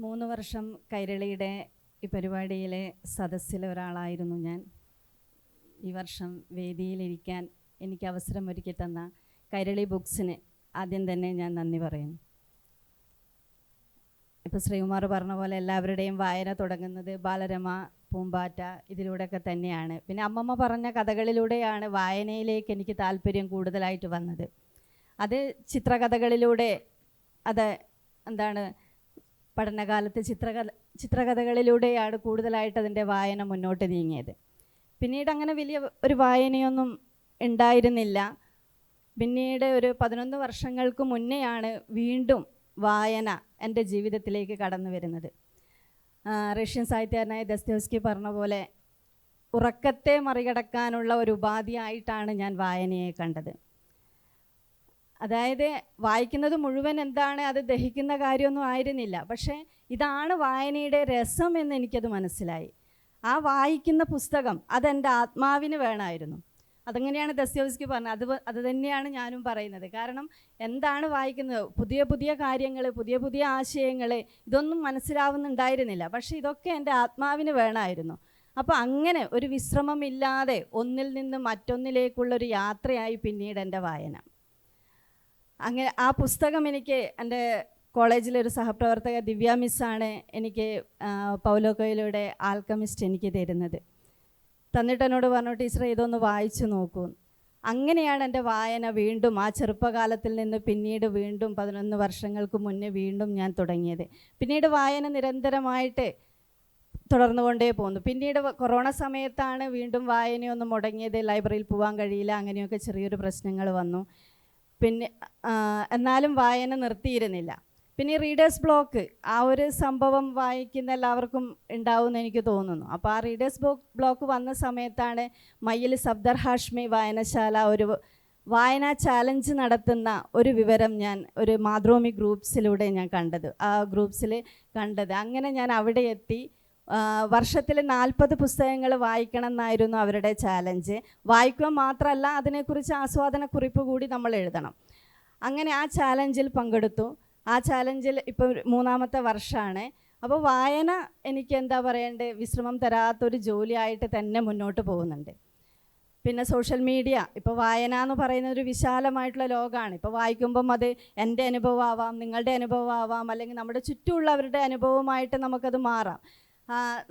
S1: മൂന്ന് വർഷം കൈരളിയുടെ ഈ പരിപാടിയിലെ സദസ്സിലെ ഒരാളായിരുന്നു ഞാൻ. ഈ വർഷം വേദിയിലിരിക്കാൻ എനിക്ക് അവസരമൊരുക്കി തന്ന കൈരളി ബുക്സിന് ആദ്യം തന്നെ ഞാൻ നന്ദി പറയുന്നു. ഇപ്പോൾ ശ്രീകുമാർ പറഞ്ഞ പോലെ എല്ലാവരുടെയും വായന തുടങ്ങുന്നത് ബാലരമ, പൂമ്പാറ്റ ഇതിലൂടെയൊക്കെ തന്നെയാണ്. പിന്നെ അമ്മമ്മ പറഞ്ഞ കഥകളിലൂടെയാണ് വായനയിലേക്ക് എനിക്ക് താല്പര്യം കൂടുതലായിട്ട് വന്നത്. അത് ചിത്രകഥകളിലൂടെ, അത് എന്താണ്, പഠനകാലത്ത് ചിത്രകഥകളിലൂടെയാണ് കൂടുതലായിട്ട് അതിൻ്റെ വായന മുന്നോട്ട് നീങ്ങിയത്. പിന്നീട് അങ്ങനെ വലിയ ഒരു വായനയൊന്നും ഉണ്ടായിരുന്നില്ല. പിന്നീട് ഒരു 11 വർഷങ്ങൾക്ക് മുന്നെയാണ് വീണ്ടും വായന എൻ്റെ ജീവിതത്തിലേക്ക് കടന്നു വരുന്നത്. റഷ്യൻ സാഹിത്യകാരനായ ദസ്തോവ്സ്കി പറഞ്ഞ പോലെ ഉറക്കത്തെ മറികടക്കാനുള്ള ഒരു ഉപാധിയായിട്ടാണ് ഞാൻ വായനയെ കണ്ടത്. അതായത് വായിക്കുന്നത് മുഴുവൻ എന്താണ്, അത് ദഹിക്കുന്ന കാര്യമൊന്നും ആയിരുന്നില്ല. പക്ഷേ ഇതാണ് വായനയുടെ രസം എന്ന് എനിക്കത് മനസ്സിലായി. ആ വായിക്കുന്ന പുസ്തകം അതെൻ്റെ ആത്മാവിന് വേണമായിരുന്നു. അതങ്ങനെയാണ് ദസ്തോവ്സ്കി പറഞ്ഞത്. അത് തന്നെയാണ് ഞാനും പറയുന്നത്. കാരണം എന്താണ് വായിക്കുന്നത്, പുതിയ പുതിയ കാര്യങ്ങൾ, പുതിയ പുതിയ ആശയങ്ങൾ, ഇതൊന്നും മനസ്സിലാവുന്നുണ്ടായിരുന്നില്ല. പക്ഷേ ഇതൊക്കെ എൻ്റെ ആത്മാവിന് വേണമായിരുന്നു. അപ്പോൾ അങ്ങനെ ഒരു വിശ്രമമില്ലാതെ ഒന്നിൽ നിന്ന് മറ്റൊന്നിലേക്കുള്ളൊരു യാത്രയായി പിന്നീട് എൻ്റെ വായന. അങ്ങനെ ആ പുസ്തകം എനിക്ക് എൻ്റെ കോളേജിലൊരു സഹപ്രവർത്തക ദിവ്യ മിസ്സാണ് എനിക്ക് പൗലോ കൊയ്ലോയുടെ ആൽക്കമിസ്റ്റ് എനിക്ക് തരുന്നത്. തന്നിട്ട് എന്നോട് പറഞ്ഞു, ടീച്ചറെ ഇതൊന്ന് വായിച്ചു നോക്കൂ. അങ്ങനെയാണ് എൻ്റെ വായന വീണ്ടും ആ ചെറുപ്പകാലത്തിൽ നിന്ന് പിന്നീട് വീണ്ടും 11 വർഷങ്ങൾക്ക് മുന്നേ വീണ്ടും ഞാൻ തുടങ്ങിയത്. പിന്നീട് വായന നിരന്തരമായിട്ട് തുടർന്നുകൊണ്ടേ പോന്നു. പിന്നീട് കൊറോണ സമയത്താണ് വീണ്ടും വായനയൊന്നും മുടങ്ങിയത്. ലൈബ്രറിയിൽ പോകാൻ കഴിയില്ല, അങ്ങനെയൊക്കെ ചെറിയൊരു പ്രശ്നങ്ങൾ വന്നു. പിന്നെ എന്നാലും വായന നിർത്തിയിരുന്നില്ല. പിന്നെ റീഡേഴ്സ് ബ്ലോക്ക്, ആ ഒരു സംഭവം വായിക്കുന്ന എല്ലാവർക്കും ഉണ്ടാവുമെന്ന് എനിക്ക് തോന്നുന്നു. അപ്പോൾ ആ റീഡേഴ്സ് ബ്ലോക്ക് വന്ന സമയത്താണ് മയ്യിൽ സഫ്ദർ ഹാഷ്മി വായനശാല ഒരു വായനാ ചാലഞ്ച് നടത്തുന്ന ഒരു വിവരം ഞാൻ ഒരു മാതൃഭൂമി ഗ്രൂപ്പ്സിലൂടെ ഞാൻ കണ്ടത്. ആ ഗ്രൂപ്പ്സിൽ കണ്ടത്. അങ്ങനെ ഞാൻ അവിടെ എത്തി. വർഷത്തിൽ 40 പുസ്തകങ്ങൾ വായിക്കണം എന്നായിരുന്നു അവരുടെ ചാലഞ്ച്. വായിക്കുക മാത്രമല്ല, അതിനെക്കുറിച്ച് ആസ്വാദനക്കുറിപ്പ് കൂടി നമ്മൾ എഴുതണം. അങ്ങനെ ആ ചാലഞ്ചിൽ പങ്കെടുത്തു. ആ ചാലഞ്ചിൽ ഇപ്പോൾ 3ാമത്തെ വർഷമാണ്. അപ്പോൾ വായന എനിക്ക് എന്താ പറയേണ്ടത്, വിശ്രമം തരാത്തൊരു ജോലിയായിട്ട് തന്നെ മുന്നോട്ട് പോകുന്നുണ്ട്. പിന്നെ സോഷ്യൽ മീഡിയ, ഇപ്പോൾ വായന എന്ന് പറയുന്ന ഒരു വിശാലമായിട്ടുള്ള ലോകമാണ്. ഇപ്പോൾ വായിക്കുമ്പം അത് എൻ്റെ അനുഭവമാവാം, നിങ്ങളുടെ അനുഭവമാവാം, അല്ലെങ്കിൽ നമ്മുടെ ചുറ്റുമുള്ളവരുടെ അനുഭവമായിട്ട് നമുക്കത് മാറാം.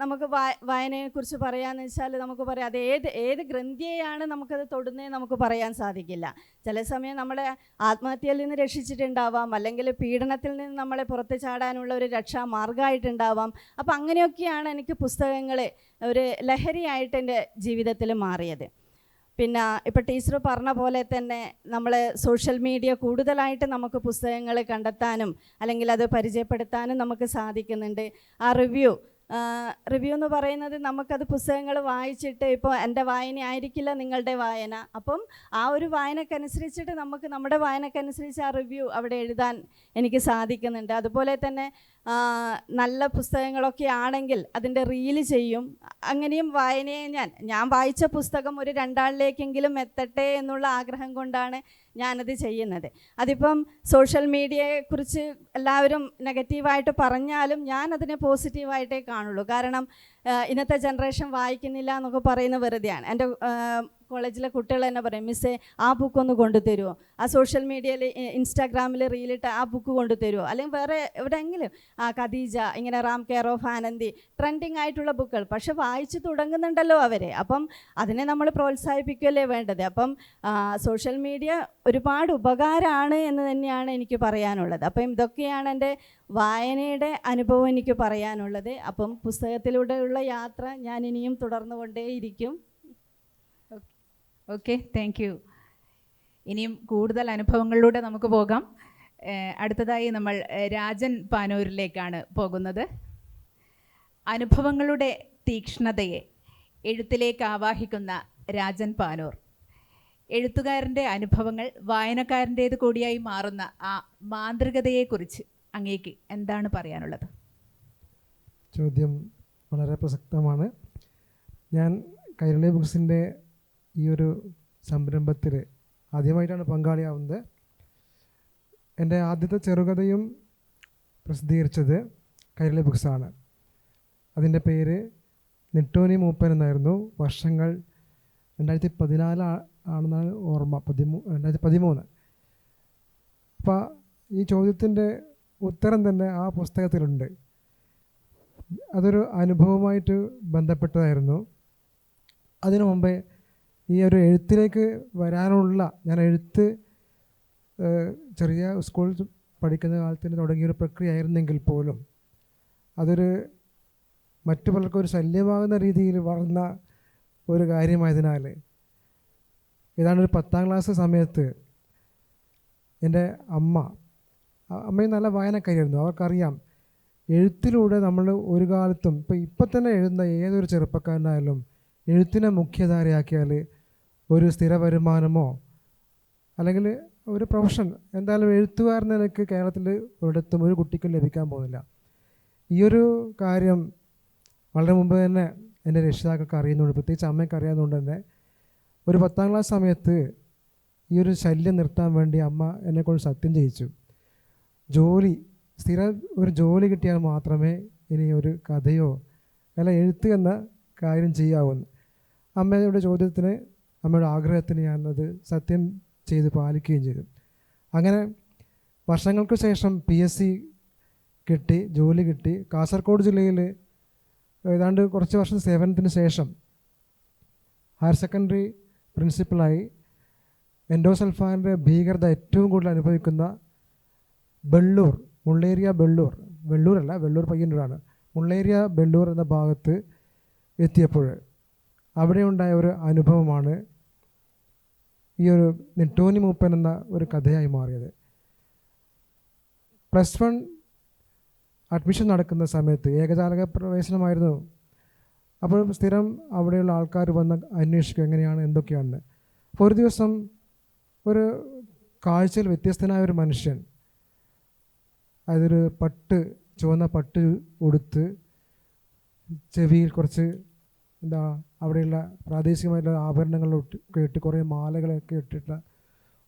S1: നമുക്ക് വായനയെക്കുറിച്ച് പറയാമെന്ന് വെച്ചാൽ നമുക്ക് പറയാം, അത് ഏത് ഗ്രന്ഥിയെയാണ് നമുക്കത് തൊടുന്നതെന്ന് നമുക്ക് പറയാൻ സാധിക്കില്ല. ചില സമയം നമ്മളെ ആത്മഹത്യയിൽ നിന്ന് രക്ഷിച്ചിട്ടുണ്ടാവാം, അല്ലെങ്കിൽ പീഡനത്തിൽ നിന്ന് നമ്മളെ പുറത്ത് ചാടാനുള്ള ഒരു രക്ഷാമാർഗമായിട്ടുണ്ടാവാം. അപ്പോൾ അങ്ങനെയൊക്കെയാണ് എനിക്ക് പുസ്തകങ്ങൾ ഒരു ലഹരിയായിട്ട് എൻ്റെ ജീവിതത്തിൽ മാറിയത്.
S7: പിന്നെ ഇപ്പോൾ ടീച്ചർ പറഞ്ഞ പോലെ തന്നെ നമ്മൾ സോഷ്യൽ മീഡിയ കൂടുതലായിട്ട് നമുക്ക് പുസ്തകങ്ങൾ കണ്ടെത്താനും അല്ലെങ്കിൽ അത് പരിചയപ്പെടുത്താനും നമുക്ക് സാധിക്കുന്നുണ്ട്. ആ റിവ്യൂ എന്ന് പറയുന്നത് നമുക്കത് പുസ്തകങ്ങൾ വായിച്ചിട്ട്, ഇപ്പോൾ എൻ്റെ വായന ആയിരിക്കില്ല നിങ്ങളുടെ വായന, അപ്പം ആ ഒരു വായനക്കനുസരിച്ചിട്ട് നമുക്ക് നമ്മുടെ വായനക്കനുസരിച്ച് ആ റിവ്യൂ അവിടെ എഴുതാൻ എനിക്ക് സാധിക്കുന്നുണ്ട്. അതുപോലെ തന്നെ നല്ല പുസ്തകങ്ങളൊക്കെ ആണെങ്കിൽ അതിൻ്റെ റീല് ചെയ്യും. അങ്ങനെയും വായനയെ ഞാൻ വായിച്ച പുസ്തകം ഒരു 2 ആളിലേക്കെങ്കിലും എത്തട്ടെ എന്നുള്ള ആഗ്രഹം കൊണ്ടാണ് ഞാനത് ചെയ്യുന്നത്. അതിപ്പം സോഷ്യൽ മീഡിയയെക്കുറിച്ച് എല്ലാവരും നെഗറ്റീവായിട്ട് പറഞ്ഞാലും ഞാനതിനെ പോസിറ്റീവായിട്ടേ കാണുള്ളൂ. കാരണം ഇന്നത്തെ ജനറേഷൻ വായിക്കുന്നില്ല എന്നൊക്കെ പറയുന്നത് വെറുതെയാണ്. എൻ്റെ കോളേജിലെ കുട്ടികൾ തന്നെ പറയും, മിസ്സേ ആ ബുക്ക് ഒന്ന് കൊണ്ടുതരുമോ, ആ സോഷ്യൽ മീഡിയയിൽ ഇൻസ്റ്റാഗ്രാമിൽ റീലിട്ട് ആ ബുക്ക് കൊണ്ടുതരുമോ, അല്ലെങ്കിൽ വേറെ എവിടെയെങ്കിലും ഖദീജ, ഇങ്ങനെ Ram care of Anandhi, trending ആയിട്ടുള്ള ബുക്കുകൾ. പക്ഷെ വായിച്ച് തുടങ്ങുന്നുണ്ടല്ലോ അവരെ, അപ്പം അതിനെ നമ്മൾ പ്രോത്സാഹിപ്പിക്കുകയല്ലേ വേണ്ടത്. അപ്പം സോഷ്യൽ മീഡിയ ഒരുപാട് ഉപകാരമാണ് എന്ന് തന്നെയാണ് എനിക്ക് പറയാനുള്ളത്. അപ്പം ഇതൊക്കെയാണ് എൻ്റെ വായനയുടെ അനുഭവം എനിക്ക് പറയാനുള്ളത്. അപ്പം പുസ്തകത്തിലൂടെയുള്ള യാത്ര ഞാൻ ഇനിയും തുടർന്നു കൊണ്ടേയിരിക്കും.
S3: Okay, thank you. ഇനിയും കൂടുതൽ അനുഭവങ്ങളിലൂടെ നമുക്ക് പോകാം. അടുത്തതായി നമ്മൾ രാജൻ പാനൂരിലേക്കാണ് പോകുന്നത്. അനുഭവങ്ങളുടെ തീക്ഷ്ണതയെ എഴുത്തിലേക്ക് ആവാഹിക്കുന്ന രാജൻ പാനൂർ, എഴുത്തുകാരൻ്റെ അനുഭവങ്ങൾ വായനക്കാരൻ്റേത് കൂടിയായി മാറുന്ന ആ മാന്ത്രികതയെക്കുറിച്ച് അങ്ങേക്ക് എന്താണ് പറയാനുള്ളത്?
S8: ചോദ്യം വളരെ പ്രസക്തമാണ്. ഞാൻ കൈരളി ബുക്സിൻ്റെ ഈ ഒരു സംരംഭത്തിൽ ആദ്യമായിട്ടാണ് പങ്കാളിയാവുന്നത്. എൻ്റെ ആദ്യത്തെ ചെറുകഥയും പ്രസിദ്ധീകരിച്ചത് കൈരളി ബുക്സാണ്. അതിൻ്റെ പേര് നെട്ടോനി മൂപ്പൻ എന്നായിരുന്നു. വർഷങ്ങൾ 2014 ആണെന്നാണ് ഓർമ്മ, 2013. അപ്പോൾ ഈ ചോദ്യത്തിൻ്റെ ഉത്തരം തന്നെ ആ പുസ്തകത്തിലുണ്ട്. അതൊരു അനുഭവമായിട്ട് ബന്ധപ്പെട്ടതായിരുന്നു. അതിനു മുമ്പേ ഈ ഒരു എഴുത്തിലേക്ക് വരാനുള്ള, ഞാൻ എഴുത്ത് ചെറിയ സ്കൂളിൽ പഠിക്കുന്ന കാലത്ത് തന്നെ തുടങ്ങിയൊരു പ്രക്രിയ ആയിരുന്നെങ്കിൽ പോലും അതൊരു മറ്റു പലർക്കും ഒരു ശല്യമാകുന്ന രീതിയിൽ വളർന്ന ഒരു കാര്യമായതിനാൽ ഏതാണ്ട് ഒരു 10ാം ക്ലാസ് സമയത്ത് എൻ്റെ അമ്മയും നല്ല വായനക്കാരിയായിരുന്നു. അവർക്കറിയാം എഴുത്തിലൂടെ നമ്മൾ ഒരു കാലത്തും ഇപ്പം തന്നെ എഴുതുന്ന ഏതൊരു ചെറുപ്പക്കാരനായാലും എഴുത്തിനെ മുഖ്യധാരയാക്കിയാൽ ഒരു സ്ഥിര വരുമാനമോ അല്ലെങ്കിൽ ഒരു പ്രൊഫഷൻ എന്തായാലും എഴുത്തുകാരൻ നിലയ്ക്ക് കേരളത്തിൽ ഒരിടത്തും ഒരു കുട്ടിക്കും ലഭിക്കാൻ പോകുന്നില്ല. ഈ ഒരു കാര്യം വളരെ മുമ്പ് തന്നെ എൻ്റെ രക്ഷിതാക്കൾക്ക് അറിയുന്നുണ്ട്, പ്രത്യേകിച്ച് അമ്മയ്ക്ക് അറിയാവുന്നതുകൊണ്ട് തന്നെ ഒരു 10ാം ക്ലാസ് സമയത്ത് ഈ ഒരു ശല്യം നിർത്താൻ വേണ്ടി അമ്മ എന്നെക്കൊണ്ട് സത്യം ചെയ്യിച്ചു. സ്ഥിര ഒരു ജോലി കിട്ടിയാൽ മാത്രമേ ഇനി ഒരു കഥയോ അല്ല എഴുത്ത് എന്ന കാര്യം ചെയ്യാവുന്നു. അമ്മയുടെ ചോദ്യത്തിന്, അമ്മയുടെ ആഗ്രഹത്തിന് ഞാനത് സത്യം ചെയ്ത് പാലിക്കുകയും ചെയ്തു. അങ്ങനെ വർഷങ്ങൾക്ക് ശേഷം PSC കിട്ടി, ജോലി കിട്ടി. കാസർഗോഡ് ജില്ലയിൽ ഏതാണ്ട് കുറച്ച് വർഷം സേവനത്തിന് ശേഷം ഹയർ സെക്കൻഡറി പ്രിൻസിപ്പലായി എൻഡോസൾഫാൻ്റെ ഭീകരത ഏറ്റവും കൂടുതൽ അനുഭവിക്കുന്ന വെള്ളൂർ പയ്യന്നൂരാണ്, മുള്ളേരിയ ബെള്ളൂർ എന്ന ഭാഗത്ത് എത്തിയപ്പോൾ അവിടെ ഉണ്ടായ ഒരു അനുഭവമാണ് ഈ ഒരു നെട്ടോനി മൂപ്പൻ എന്ന ഒരു കഥയായി മാറിയത്. +1 അഡ്മിഷൻ നടക്കുന്ന സമയത്ത് ഏകജാലക പ്രവേശനമായിരുന്നു. അപ്പോൾ സ്ഥിരം അവിടെയുള്ള ആൾക്കാർ വന്ന് അന്വേഷിക്കും എങ്ങനെയാണ് എന്തൊക്കെയാണെന്ന്. അപ്പോൾ ഒരു ദിവസം ഒരു കാഴ്ചയിൽ വ്യത്യസ്തനായ ഒരു മനുഷ്യൻ, അതൊരു ചുവന്ന പട്ട് ഉടുത്ത് ചെവിയിൽ കുറച്ച് അവിടെയുള്ള പ്രാദേശികമായിട്ടുള്ള ആഭരണങ്ങളൊക്കെ ഇട്ട് കുറേ മാലകളൊക്കെ ഇട്ടിട്ടുള്ള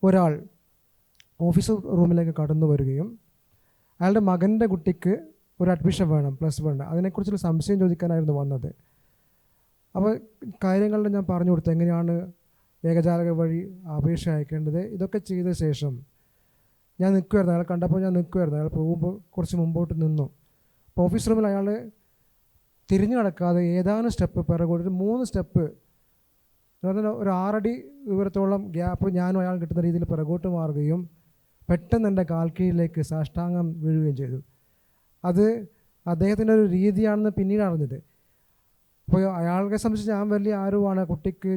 S8: ഒരാൾ ഓഫീസ് റൂമിലേക്ക് കടന്നു വരികയും അയാളുടെ മകൻ്റെ കുട്ടിക്ക് ഒരു അഡ്മിഷൻ വേണം, +1. അതിനെക്കുറിച്ചുള്ള സംശയം ചോദിക്കാനായിരുന്നു വന്നത്. അപ്പോൾ കാര്യങ്ങളിൽ ഞാൻ പറഞ്ഞു കൊടുത്തു എങ്ങനെയാണ് ഏകജാലക വഴി അപേക്ഷ അയക്കേണ്ടത്. ഇതൊക്കെ ചെയ്ത ശേഷം ഞാൻ നിൽക്കുമായിരുന്നു, അയാൾ കണ്ടപ്പോൾ ഞാൻ നിൽക്കുമായിരുന്നു. അയാൾ പോകുമ്പോൾ കുറച്ച് മുമ്പോട്ട് നിന്നു. അപ്പോൾ ഓഫീസ് റൂമിൽ അയാൾ തിരിഞ്ഞു നടക്കാതെ ഏതാനും സ്റ്റെപ്പ് പിറകോട്ട്, ഒരു 3 സ്റ്റെപ്പ് എന്ന് പറഞ്ഞാൽ ഒരു 6 അടി ദൂരത്തോളം ഗ്യാപ്പ് ഞാനും അയാൾ കിട്ടുന്ന രീതിയിൽ പിറകോട്ട് മാറുകയും പെട്ടെന്ന് എൻ്റെ കാൽക്കീഴിലേക്ക് സാഷ്ടാംഗം വീഴുകയും ചെയ്തു. അത് അദ്ദേഹത്തിൻ്റെ ഒരു രീതിയാണെന്ന് പിന്നീട് അറിഞ്ഞത്. അപ്പോൾ അയാളെ സംബന്ധിച്ച് ഞാൻ വലിയ ആരുമാണ്, കുട്ടിക്ക്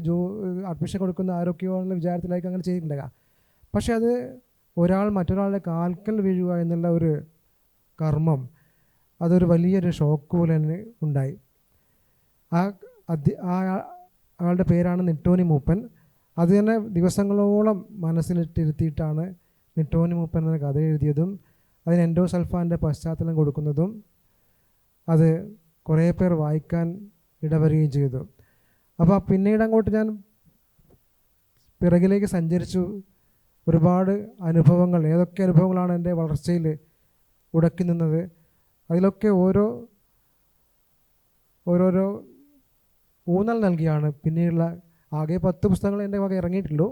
S8: അഡ്മിഷൻ കൊടുക്കുന്ന ആരൊക്കെയോ എന്നുള്ള വിചാരത്തിലേക്ക് അങ്ങനെ ചെയ്തിട്ടുണ്ടാകുക. പക്ഷെ അത് ഒരാൾ മറ്റൊരാളുടെ കാൽക്കൽ വീഴുക എന്നുള്ള ഒരു കർമ്മം, അതൊരു വലിയൊരു ഷോക്ക് പോലെ തന്നെ ഉണ്ടായി. ആളുടെ പേരാണ് നെട്ടോനി മൂപ്പൻ. അത് തന്നെ ദിവസങ്ങളോളം മനസ്സിലിട്ടിരുത്തിയിട്ടാണ് നെട്ടോനി മൂപ്പൻ എന്ന കഥ എഴുതിയതും അതിന് എൻഡോസൾഫാൻ്റെ പശ്ചാത്തലം കൊടുക്കുന്നതും അത് കുറേ പേർ വായിക്കാൻ ഇടവരികയും ചെയ്തു. അപ്പോൾ പിന്നീട് അങ്ങോട്ട് ഞാൻ പിറകിലേക്ക് സഞ്ചരിച്ചു. ഒരുപാട് അനുഭവങ്ങൾ, ഏതൊക്കെ അനുഭവങ്ങളാണ് എൻ്റെ വളർച്ചയിൽ ഉടക്കി നിന്നത്, അതിലൊക്കെ ഓരോരോ ഊന്നൽ നൽകിയാണ് പിന്നീടുള്ള ആകെ 10 പുസ്തകങ്ങൾ എൻ്റെ വക ഇറങ്ങിയിട്ടുള്ളൂ.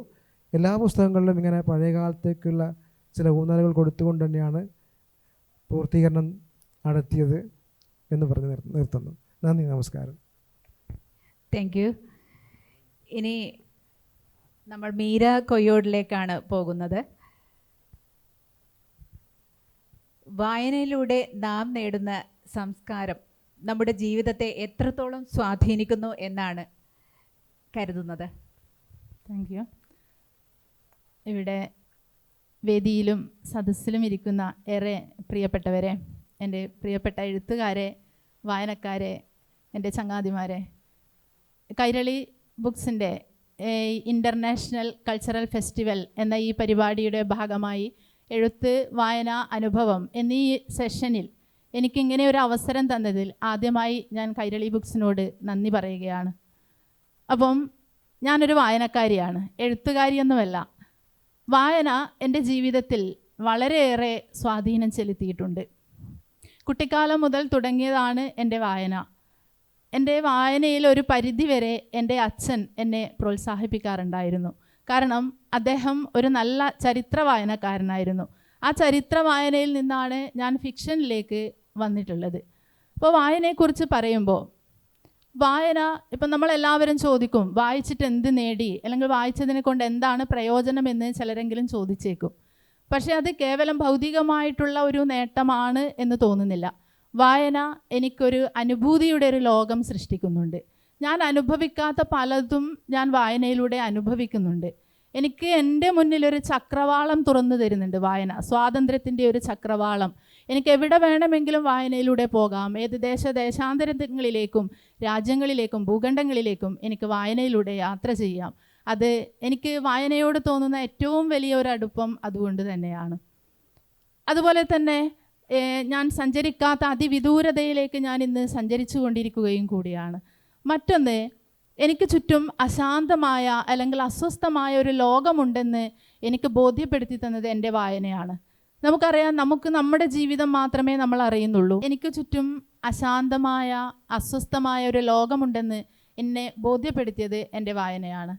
S8: എല്ലാ പുസ്തകങ്ങളിലും ഇങ്ങനെ പഴയ കാലത്തേക്കുള്ള ചില ഊന്നലുകൾ കൊടുത്തുകൊണ്ട് തന്നെയാണ് പൂർത്തീകരണം നടത്തിയത് എന്ന് പറഞ്ഞ് നിർത്തുന്നു. നന്ദി, നമസ്കാരം.
S3: Thank you. ഇനി നമ്മൾ മീര കൊയ്യോഡിലേക്കാണ് പോകുന്നത്. വായനയിലൂടെ നാം നേടുന്ന സംസ്കാരം നമ്മുടെ ജീവിതത്തെ എത്രത്തോളം സ്വാധീനിക്കുന്നു എന്നാണ് കരുതുന്നത്?
S9: Thank you. ഇവിടെ വേദിയിലും സദസ്സിലും ഇരിക്കുന്ന ഏറെ പ്രിയപ്പെട്ടവരെ, എൻ്റെ പ്രിയപ്പെട്ട എഴുത്തുകാരെ, വായനക്കാരെ, എൻ്റെ ചങ്ങാതിമാരെ, കൈരളി ബുക്സിൻ്റെ ഇൻ്റർനാഷണൽ കൾച്ചറൽ ഫെസ്റ്റിവൽ എന്ന ഈ പരിപാടിയുടെ ഭാഗമായി എഴുത്ത്, വായന, അനുഭവം എന്നീ സെഷനിൽ എനിക്കിങ്ങനെ ഒരു അവസരം തന്നതിൽ ആദ്യമായി ഞാൻ കൈരളി ബുക്സിനോട് നന്ദി പറയുകയാണ്. അപ്പം ഞാനൊരു വായനക്കാരിയാണ്, എഴുത്തുകാരിയൊന്നുമല്ല. വായന എൻ്റെ ജീവിതത്തിൽ വളരെയേറെ സ്വാധീനം ചെലുത്തിയിട്ടുണ്ട്. കുട്ടിക്കാലം മുതൽ തുടങ്ങിയതാണ് എൻ്റെ വായന. എൻ്റെ വായനയിൽ ഒരു പരിധിവരെ എൻ്റെ അച്ഛൻ എന്നെ പ്രോത്സാഹിപ്പിക്കാറുണ്ടായിരുന്നു. കാരണം അദ്ദേഹം ഒരു നല്ല ചരിത്ര വായനക്കാരനായിരുന്നു. ആ ചരിത്ര വായനയിൽ നിന്നാണ് ഞാൻ ഫിക്ഷനിലേക്ക് വന്നിട്ടുള്ളത്. അപ്പോൾ വായനയെക്കുറിച്ച് പറയുമ്പോൾ, വായന ഇപ്പം നമ്മളെല്ലാവരും ചോദിക്കും, വായിച്ചിട്ട് എന്ത് നേടി, അല്ലെങ്കിൽ വായിച്ചതിനെ കൊണ്ട് എന്താണ് പ്രയോജനമെന്ന് ചിലരെങ്കിലും ചോദിച്ചേക്കും. പക്ഷേ അത് കേവലം ഭൗതികമായിട്ടുള്ള ഒരു നേട്ടമാണ് എന്ന് തോന്നുന്നില്ല. വായന എനിക്കൊരു അനുഭൂതിയുടെ ഒരു ലോകം സൃഷ്ടിക്കുന്നുണ്ട്. ഞാൻ അനുഭവിക്കാത്ത പലതും ഞാൻ വായനയിലൂടെ അനുഭവിക്കുന്നുണ്ട്. എനിക്ക് എൻ്റെ മുന്നിലൊരു ചക്രവാളം തുറന്നു തരുന്നുണ്ട് വായന, സ്വാതന്ത്ര്യത്തിൻ്റെ ഒരു ചക്രവാളം. എനിക്ക് എവിടെ വേണമെങ്കിലും വായനയിലൂടെ പോകാം. ഏത് ദേശാന്തരങ്ങളിലേക്കും രാജ്യങ്ങളിലേക്കും ഭൂഖണ്ഡങ്ങളിലേക്കും എനിക്ക് വായനയിലൂടെ യാത്ര ചെയ്യാം. അത് എനിക്ക് വായനയോട് തോന്നുന്ന ഏറ്റവും വലിയ ഒരു അടുപ്പം അതുകൊണ്ട് തന്നെയാണ്. അതുപോലെ തന്നെ ഞാൻ സഞ്ചരിക്കാത്ത അതിവിദൂരതയിലേക്ക് ഞാൻ ഇന്ന് സഞ്ചരിച്ചു കൊണ്ടിരിക്കുകയും കൂടിയാണ്. മറ്റൊന്ന്, എനിക്ക് ചുറ്റും അശാന്തമായ അല്ലെങ്കിൽ അസ്വസ്ഥമായ ഒരു ലോകമുണ്ടെന്ന് എനിക്ക് ബോധ്യപ്പെടുത്തി തന്നത് എൻ്റെ വായനയാണ്. നമുക്കറിയാം, നമുക്ക് നമ്മുടെ ജീവിതം മാത്രമേ നമ്മൾ അറിയുന്നുള്ളൂ. എനിക്ക് ചുറ്റും അശാന്തമായ അസ്വസ്ഥമായ ഒരു ലോകമുണ്ടെന്ന് എന്നെ ബോധ്യപ്പെടുത്തിയത് എൻ്റെ വായനയാണ്.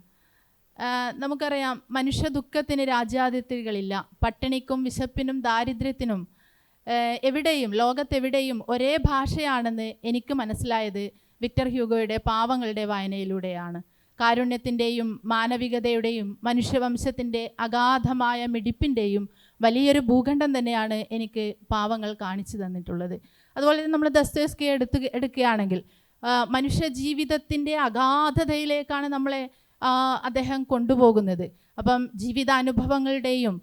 S9: നമുക്കറിയാം, മനുഷ്യ ദുഃഖത്തിന് രാജ്യാതിർത്തികളില്ല. പട്ടിണിക്കും വിശപ്പിനും ദാരിദ്ര്യത്തിനും എവിടെയും ലോകത്തെവിടെയും ഒരേ ഭാഷയാണെന്ന് എനിക്ക് മനസ്സിലായത് വിക്ടർ ഹ്യൂഗോയുടെ പാവങ്ങളുടെ വായനയിലൂടെയാണ്. കാരുണ്യത്തിൻ്റെയും മാനവികതയുടെയും മനുഷ്യവംശത്തിൻ്റെ അഗാധമായ മിടിപ്പിൻ്റെയും വലിയൊരു ഭൂഖണ്ഡം തന്നെയാണ് എനിക്ക് പാവങ്ങൾ കാണിച്ചു തന്നിട്ടുള്ളത്. അതുപോലെ തന്നെ നമ്മൾ ദസ്തോവ്സ്കിയെ എടുക്കുകയാണെങ്കിൽ മനുഷ്യ ജീവിതത്തിൻ്റെ അഗാധതയിലേക്കാണ് നമ്മളെ അദ്ദേഹം കൊണ്ടുപോകുന്നത്. അപ്പം ജീവിതാനുഭവങ്ങളുടെയും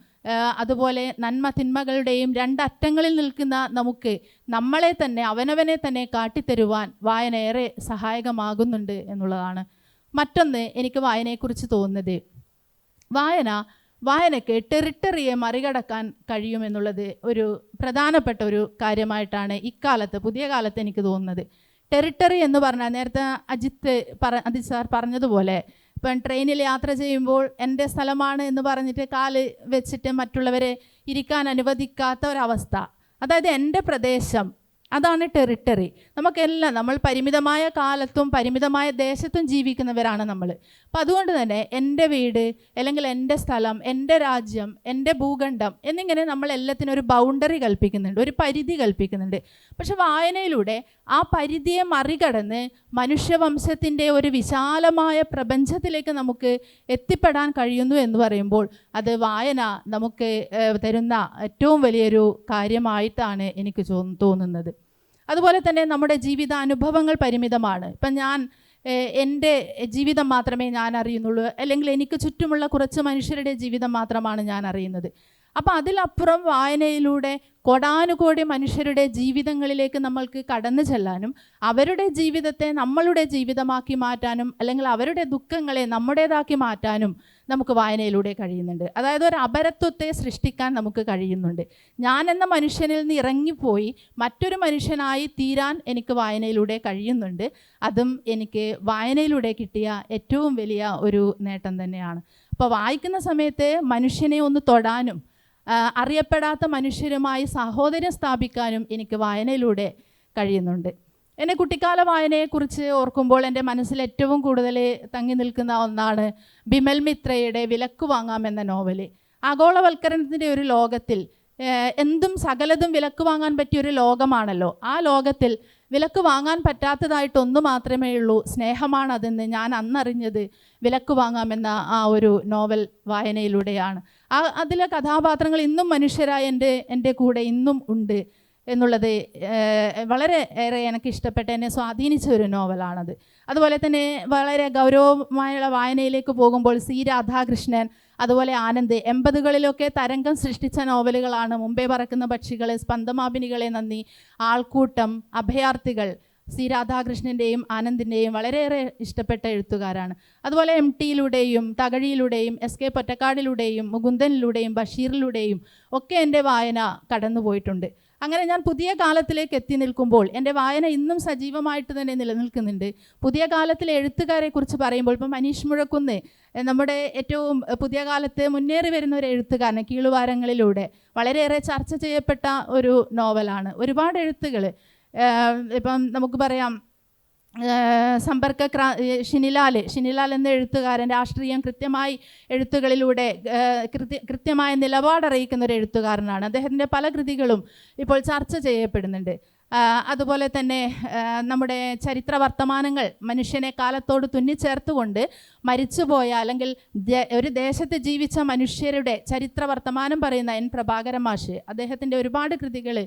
S9: അതുപോലെ നന്മ തിന്മകളുടെയും രണ്ടറ്റങ്ങളിൽ നിൽക്കുന്ന നമുക്ക് നമ്മളെ തന്നെ അവനവനെ തന്നെ കാട്ടിത്തരുവാൻ വായന ഏറെ സഹായകമാകുന്നുണ്ട് എന്നുള്ളതാണ്. മറ്റൊന്ന് എനിക്ക് വായനയെക്കുറിച്ച് തോന്നുന്നത്, വായനയ്ക്ക് ടെറിട്ടറിയെ മറികടക്കാൻ കഴിയുമെന്നുള്ളത് ഒരു പ്രധാനപ്പെട്ട ഒരു കാര്യമായിട്ടാണ് ഇക്കാലത്ത്, പുതിയ കാലത്ത് എനിക്ക് തോന്നുന്നത്. ടെറിട്ടറി എന്ന് പറഞ്ഞാൽ നേരത്തെ അജിത് സാർ പറഞ്ഞതുപോലെ, ഇപ്പം ട്രെയിനിൽ യാത്ര ചെയ്യുമ്പോൾ എൻ്റെ സ്ഥലമാണ് എന്ന് പറഞ്ഞിട്ട് കാല് വെച്ചിട്ട് മറ്റുള്ളവരെ ഇരിക്കാൻ അനുവദിക്കാത്ത ഒരവസ്ഥ, അതായത് എൻ്റെ പ്രദേശം, അതാണ് ടെറിട്ടറി. നമുക്കെല്ലാം, നമ്മൾ പരിമിതമായ കാലത്തും പരിമിതമായ ദേശത്തും ജീവിക്കുന്നവരാണ് നമ്മൾ. അപ്പം അതുകൊണ്ട് തന്നെ എൻ്റെ വീട് അല്ലെങ്കിൽ എൻ്റെ സ്ഥലം, എൻ്റെ രാജ്യം, എൻ്റെ ഭൂഖണ്ഡം എന്നിങ്ങനെ നമ്മൾ എല്ലാത്തിനും ഒരു ബൗണ്ടറി കൽപ്പിക്കുന്നുണ്ട്, ഒരു പരിധി കൽപ്പിക്കുന്നുണ്ട്. പക്ഷെ വായനയിലൂടെ ആ പരിധിയെ മറികടന്ന് മനുഷ്യവംശത്തിൻ്റെ ഒരു വിശാലമായ പ്രപഞ്ചത്തിലേക്ക് നമുക്ക് എത്തിപ്പെടാൻ കഴിയുന്നു എന്ന് പറയുമ്പോൾ അത് വായന നമുക്ക് തരുന്ന ഏറ്റവും വലിയൊരു കാര്യമായിട്ടാണ് എനിക്ക് തോന്നുന്നത്. അതുപോലെ തന്നെ നമ്മുടെ ജീവിതാനുഭവങ്ങൾ പരിമിതമാണ്. ഇപ്പം ഞാൻ എൻ്റെ ജീവിതം മാത്രമേ ഞാൻ അറിയുന്നുള്ളൂ, അല്ലെങ്കിൽ എനിക്ക് ചുറ്റുമുള്ള കുറച്ച് മനുഷ്യരുടെ ജീവിതം മാത്രമാണ് ഞാൻ അറിയുന്നത്. അപ്പോൾ അതിലപ്പുറം വായനയിലൂടെ കോടാനുകോടി മനുഷ്യരുടെ ജീവിതങ്ങളിലേക്ക് നമ്മൾക്ക് കടന്നു ചെല്ലാനും അവരുടെ ജീവിതത്തെ നമ്മളുടെ ജീവിതമാക്കി മാറ്റാനും അല്ലെങ്കിൽ അവരുടെ ദുഃഖങ്ങളെ നമ്മുടേതാക്കി മാറ്റാനും നമുക്ക് വായനയിലൂടെ കഴിയുന്നുണ്ട്. അതായത് ഒരു അപരത്വത്തെ സൃഷ്ടിക്കാൻ നമുക്ക് കഴിയുന്നുണ്ട്. ഞാൻ എന്ന മനുഷ്യനിൽ നിന്ന് ഇറങ്ങിപ്പോയി മറ്റൊരു മനുഷ്യനായി തീരാൻ എനിക്ക് വായനയിലൂടെ കഴിയുന്നുണ്ട്. അതും എനിക്ക് വായനയിലൂടെ കിട്ടിയ ഏറ്റവും വലിയ ഒരു നേട്ടം തന്നെയാണ്. അപ്പോൾ വായിക്കുന്ന സമയത്ത് മനുഷ്യനെ ഒന്ന് തൊടാനും അറിയപ്പെടാത്ത മനുഷ്യരുമായി സാഹോദര്യം സ്ഥാപിക്കാനും എനിക്ക് വായനയിലൂടെ കഴിയുന്നുണ്ട്. എൻ്റെ കുട്ടിക്കാല വായനയെക്കുറിച്ച് ഓർക്കുമ്പോൾ എൻ്റെ മനസ്സിൽ ഏറ്റവും കൂടുതൽ തങ്ങി നിൽക്കുന്ന ഒന്നാണ് ബിമൽ മിത്രയുടെ വിലക്ക് വാങ്ങാം എന്ന നോവല്. ആഗോളവൽക്കരണത്തിൻ്റെ ഒരു ലോകത്തിൽ എന്തും സകലതും വിലക്ക് വാങ്ങാൻ പറ്റിയൊരു ലോകമാണല്ലോ. ആ ലോകത്തിൽ വിലക്ക് വാങ്ങാൻ പറ്റാത്തതായിട്ടൊന്നു മാത്രമേ ഉള്ളൂ, സ്നേഹമാണതെന്ന് ഞാൻ അന്നറിഞ്ഞത് വിലക്ക് വാങ്ങാമെന്ന ആ ഒരു നോവൽ വായനയിലൂടെയാണ്. അതിലെ കഥാപാത്രങ്ങൾ ഇന്നും മനുഷ്യരായ എൻ്റെ കൂടെ ഇന്നും ഉണ്ട് എന്നുള്ളത് വളരെ ഏറെ എനിക്ക് ഇഷ്ടപ്പെട്ട, എന്നെ സ്വാധീനിച്ച ഒരു നോവലാണത്. അതുപോലെ തന്നെ വളരെ ഗൗരവമായുള്ള വായനയിലേക്ക് പോകുമ്പോൾ സി രാധാകൃഷ്ണൻ, അതുപോലെ ആനന്ദ് 80കളിലൊക്കെ തരംഗം സൃഷ്ടിച്ച നോവലുകളാണ് മുമ്പേ പറക്കുന്ന പക്ഷികൾ, സ്പന്ദമാപിനികളെ നന്ദി, ആൾക്കൂട്ടം, അഭയാർത്ഥികൾ. സി രാധാകൃഷ്ണൻ്റെയും ആനന്ദിൻ്റെയും വളരെയേറെ ഇഷ്ടപ്പെട്ട എഴുത്തുകാരാണ്. അതുപോലെ MT-യിലൂടെയും തകഴിയിലൂടെയും SK പൊറ്റക്കാടിലൂടെയും മുകുന്ദനിലൂടെയും ബഷീറിലൂടെയും ഒക്കെ എൻ്റെ വായന കടന്നുപോയിട്ടുണ്ട്. അങ്ങനെ ഞാൻ പുതിയ കാലത്തിലേക്ക് എത്തി നിൽക്കുമ്പോൾ എൻ്റെ വായന ഇന്നും സജീവമായിട്ട് തന്നെ നിലനിൽക്കുന്നുണ്ട്. പുതിയ കാലത്തിലെ എഴുത്തുകാരെ കുറിച്ച് പറയുമ്പോൾ ഇപ്പം മനീഷ് മുഴക്കുന്ന് നമ്മുടെ ഏറ്റവും പുതിയ കാലത്ത് മുന്നേറി വരുന്ന ഒരു എഴുത്തുകാരൻ, കീളുവാരങ്ങളിലൂടെ വളരെയേറെ ചർച്ച ചെയ്യപ്പെട്ട ഒരു നോവലാണ്. ഒരുപാട് എഴുത്തുകൾ ഇപ്പം നമുക്ക് പറയാം, ഷിനിലാൽ എന്ന എഴുത്തുകാരൻ രാഷ്ട്രീയം കൃത്യമായി എഴുത്തുകളിലൂടെ കൃത്യമായ നിലപാടറിയിക്കുന്ന ഒരു എഴുത്തുകാരനാണ്. അദ്ദേഹത്തിൻ്റെ പല കൃതികളും ഇപ്പോൾ ചർച്ച ചെയ്യപ്പെടുന്നുണ്ട്. അതുപോലെ തന്നെ നമ്മുടെ ചരിത്ര വർത്തമാനങ്ങൾ മനുഷ്യനെ കാലത്തോട് തുന്നിച്ചേർത്തുകൊണ്ട് മരിച്ചുപോയ അല്ലെങ്കിൽ ഒരു ദേശത്ത് ജീവിച്ച മനുഷ്യരുടെ ചരിത്ര വർത്തമാനം പറയുന്ന N. പ്രഭാകരൻ മാഷ്, അദ്ദേഹത്തിൻ്റെ ഒരുപാട് കൃതികൾ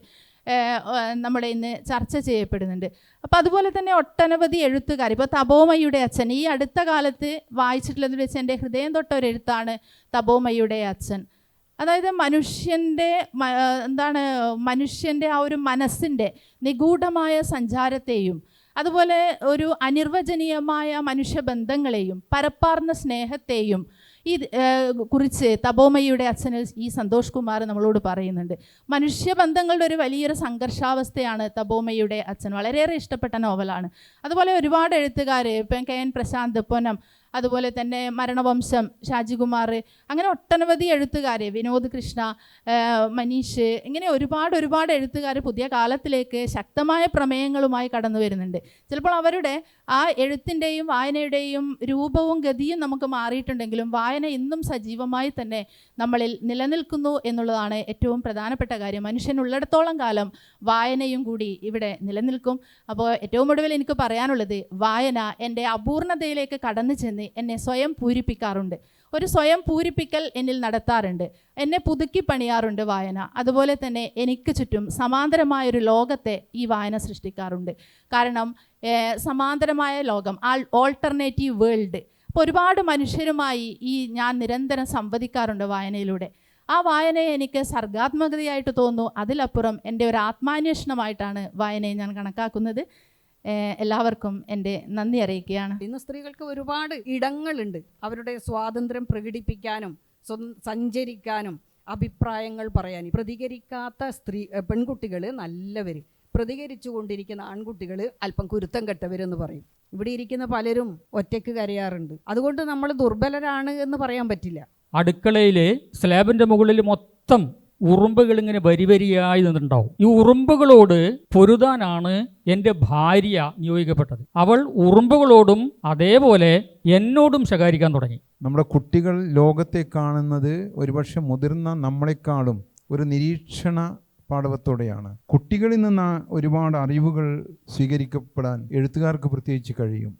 S9: നമ്മുടെ ഇന്ന് ചർച്ച ചെയ്യപ്പെടുന്നുണ്ട്. അപ്പോൾ അതുപോലെ തന്നെ ഒട്ടനവധി എഴുത്തുകാർ, ഇപ്പോൾ തപോമയുടെ അച്ഛൻ, ഈ അടുത്ത കാലത്ത് വായിച്ചിട്ടുള്ളത് വെച്ച് എൻ്റെ ഹൃദയം തൊട്ട ഒരു എഴുത്താണ് തപോമയുടെ അച്ഛൻ. അതായത് മനുഷ്യൻ്റെ ആ ഒരു മനസ്സിൻ്റെ നിഗൂഢമായ സഞ്ചാരത്തെയും അതുപോലെ ഒരു അനിർവചനീയമായ മനുഷ്യബന്ധങ്ങളെയും പരപ്പാർന്ന സ്നേഹത്തെയും കുറിച്ച് തപോമയുടെ അച്ഛന് ഈ സന്തോഷ് കുമാർ നമ്മളോട് പറയുന്നുണ്ട്. മനുഷ്യബന്ധങ്ങളുടെ ഒരു വലിയൊരു സംഘർഷാവസ്ഥയാണ് തപോമയുടെ അച്ഛൻ. വളരെയേറെ ഇഷ്ടപ്പെട്ട നോവലാണ്. അതുപോലെ ഒരുപാട് എഴുത്തുകാർ, ഇപ്പം KN പ്രശാന്ത്, പൊന്നം, അതുപോലെ തന്നെ മരണവംശം, ഷാജികുമാർ, അങ്ങനെ ഒട്ടനവധി എഴുത്തുകാർ, വിനോദ് കൃഷ്ണ, മനീഷ്, ഇങ്ങനെ ഒരുപാട് എഴുത്തുകാർ പുതിയ കാലത്തിലേക്ക് ശക്തമായ പ്രമേയങ്ങളുമായി കടന്നു വരുന്നുണ്ട്. ചിലപ്പോൾ അവരുടെ ആ എഴുത്തിൻ്റെയും വായനയുടെയും രൂപവും ഗതിയും നമുക്ക് മാറിയിട്ടുണ്ടെങ്കിലും വായന ഇന്നും സജീവമായി തന്നെ നമ്മളിൽ നിലനിൽക്കുന്നു എന്നുള്ളതാണ് ഏറ്റവും പ്രധാനപ്പെട്ട കാര്യം. മനുഷ്യനുള്ളിടത്തോളം കാലം വായനയും കൂടി ഇവിടെ നിലനിൽക്കും. അപ്പോൾ ഏറ്റവും ഒടുവിൽ എനിക്ക് പറയാനുള്ളത്, വായന എൻ്റെ അപൂർണതയിലേക്ക് കടന്നു ചെന്ന് എന്നെ സ്വയം പൂരിപ്പിക്കാറുണ്ട്. ഒരു സ്വയം പൂരിപ്പിക്കൽ എന്നിൽ നടത്താറുണ്ട്. എന്നെ പുതുക്കി പണിയാറുണ്ട് വായന. അതുപോലെ തന്നെ എനിക്ക് ചുറ്റും സമാന്തരമായൊരു ലോകത്തെ ഈ വായന സൃഷ്ടിക്കാറുണ്ട്. കാരണം സമാന്തരമായ ലോകം, ഓൾട്ടർനേറ്റീവ് വേൾഡ്, അപ്പോൾ ഒരുപാട് മനുഷ്യരുമായി ഞാൻ നിരന്തരം സംവദിക്കാറുണ്ട് വായനയിലൂടെ. ആ വായനയെ എനിക്ക് സർഗാത്മകതയായിട്ട് തോന്നുന്നു. അതിലപ്പുറം എൻ്റെ ഒരു ആത്മാന്വേഷണമായിട്ടാണ് വായനയെ ഞാൻ കണക്കാക്കുന്നത്. എല്ലാവർക്കും എൻ്റെ നന്ദി അറിയിക്കുകയാണ്.
S1: ഇന്ന് സ്ത്രീകൾക്ക് ഒരുപാട് ഇടങ്ങളുണ്ട് അവരുടെ സ്വാതന്ത്ര്യം പ്രകടിപ്പിക്കാനും സഞ്ചരിക്കാനും അഭിപ്രായങ്ങൾ പറയാനും. പ്രതികരിക്കാത്ത പെൺകുട്ടികൾ നല്ലവർ, പ്രതികരിച്ചു കൊണ്ടിരിക്കുന്ന ആൺകുട്ടികൾ അല്പം കുരുത്തം കെട്ടവരെന്ന് പറയും. ഇവിടെ ഇരിക്കുന്ന പലരും ഒറ്റയ്ക്ക് കരയാറുണ്ട്. അതുകൊണ്ട് നമ്മൾ ദുർബലരാണ് എന്ന് പറയാൻ പറ്റില്ല.
S10: അടുക്കളയിലെ സ്ലാബിൻ്റെ മുകളിൽ മൊത്തം ഉറുമ്പുകൾ ഇങ്ങനെ വരിവരിയായി നിന്നിട്ടുണ്ടാവും. ഈ ഉറുമ്പുകളോട് പൊരുതാനാണ് എൻ്റെ ഭാര്യ നിയോഗിക്കപ്പെട്ടത്. അവൾ ഉറുമ്പുകളോടും അതേപോലെ എന്നോടും ശകാരിക്കാൻ തുടങ്ങി.
S2: നമ്മുടെ കുട്ടികൾ ലോകത്തെ കാണുന്നത് ഒരുപക്ഷെ മുതിർന്ന നമ്മളെക്കാളും ഒരു നിരീക്ഷണ പാടവത്തോടെയാണ്. കുട്ടികളിൽ നിന്ന് ഒരുപാട് അറിവുകൾ സ്വീകരിക്കപ്പെടാൻ എഴുത്തുകാർക്ക് പ്രത്യേകിച്ച് കഴിയും.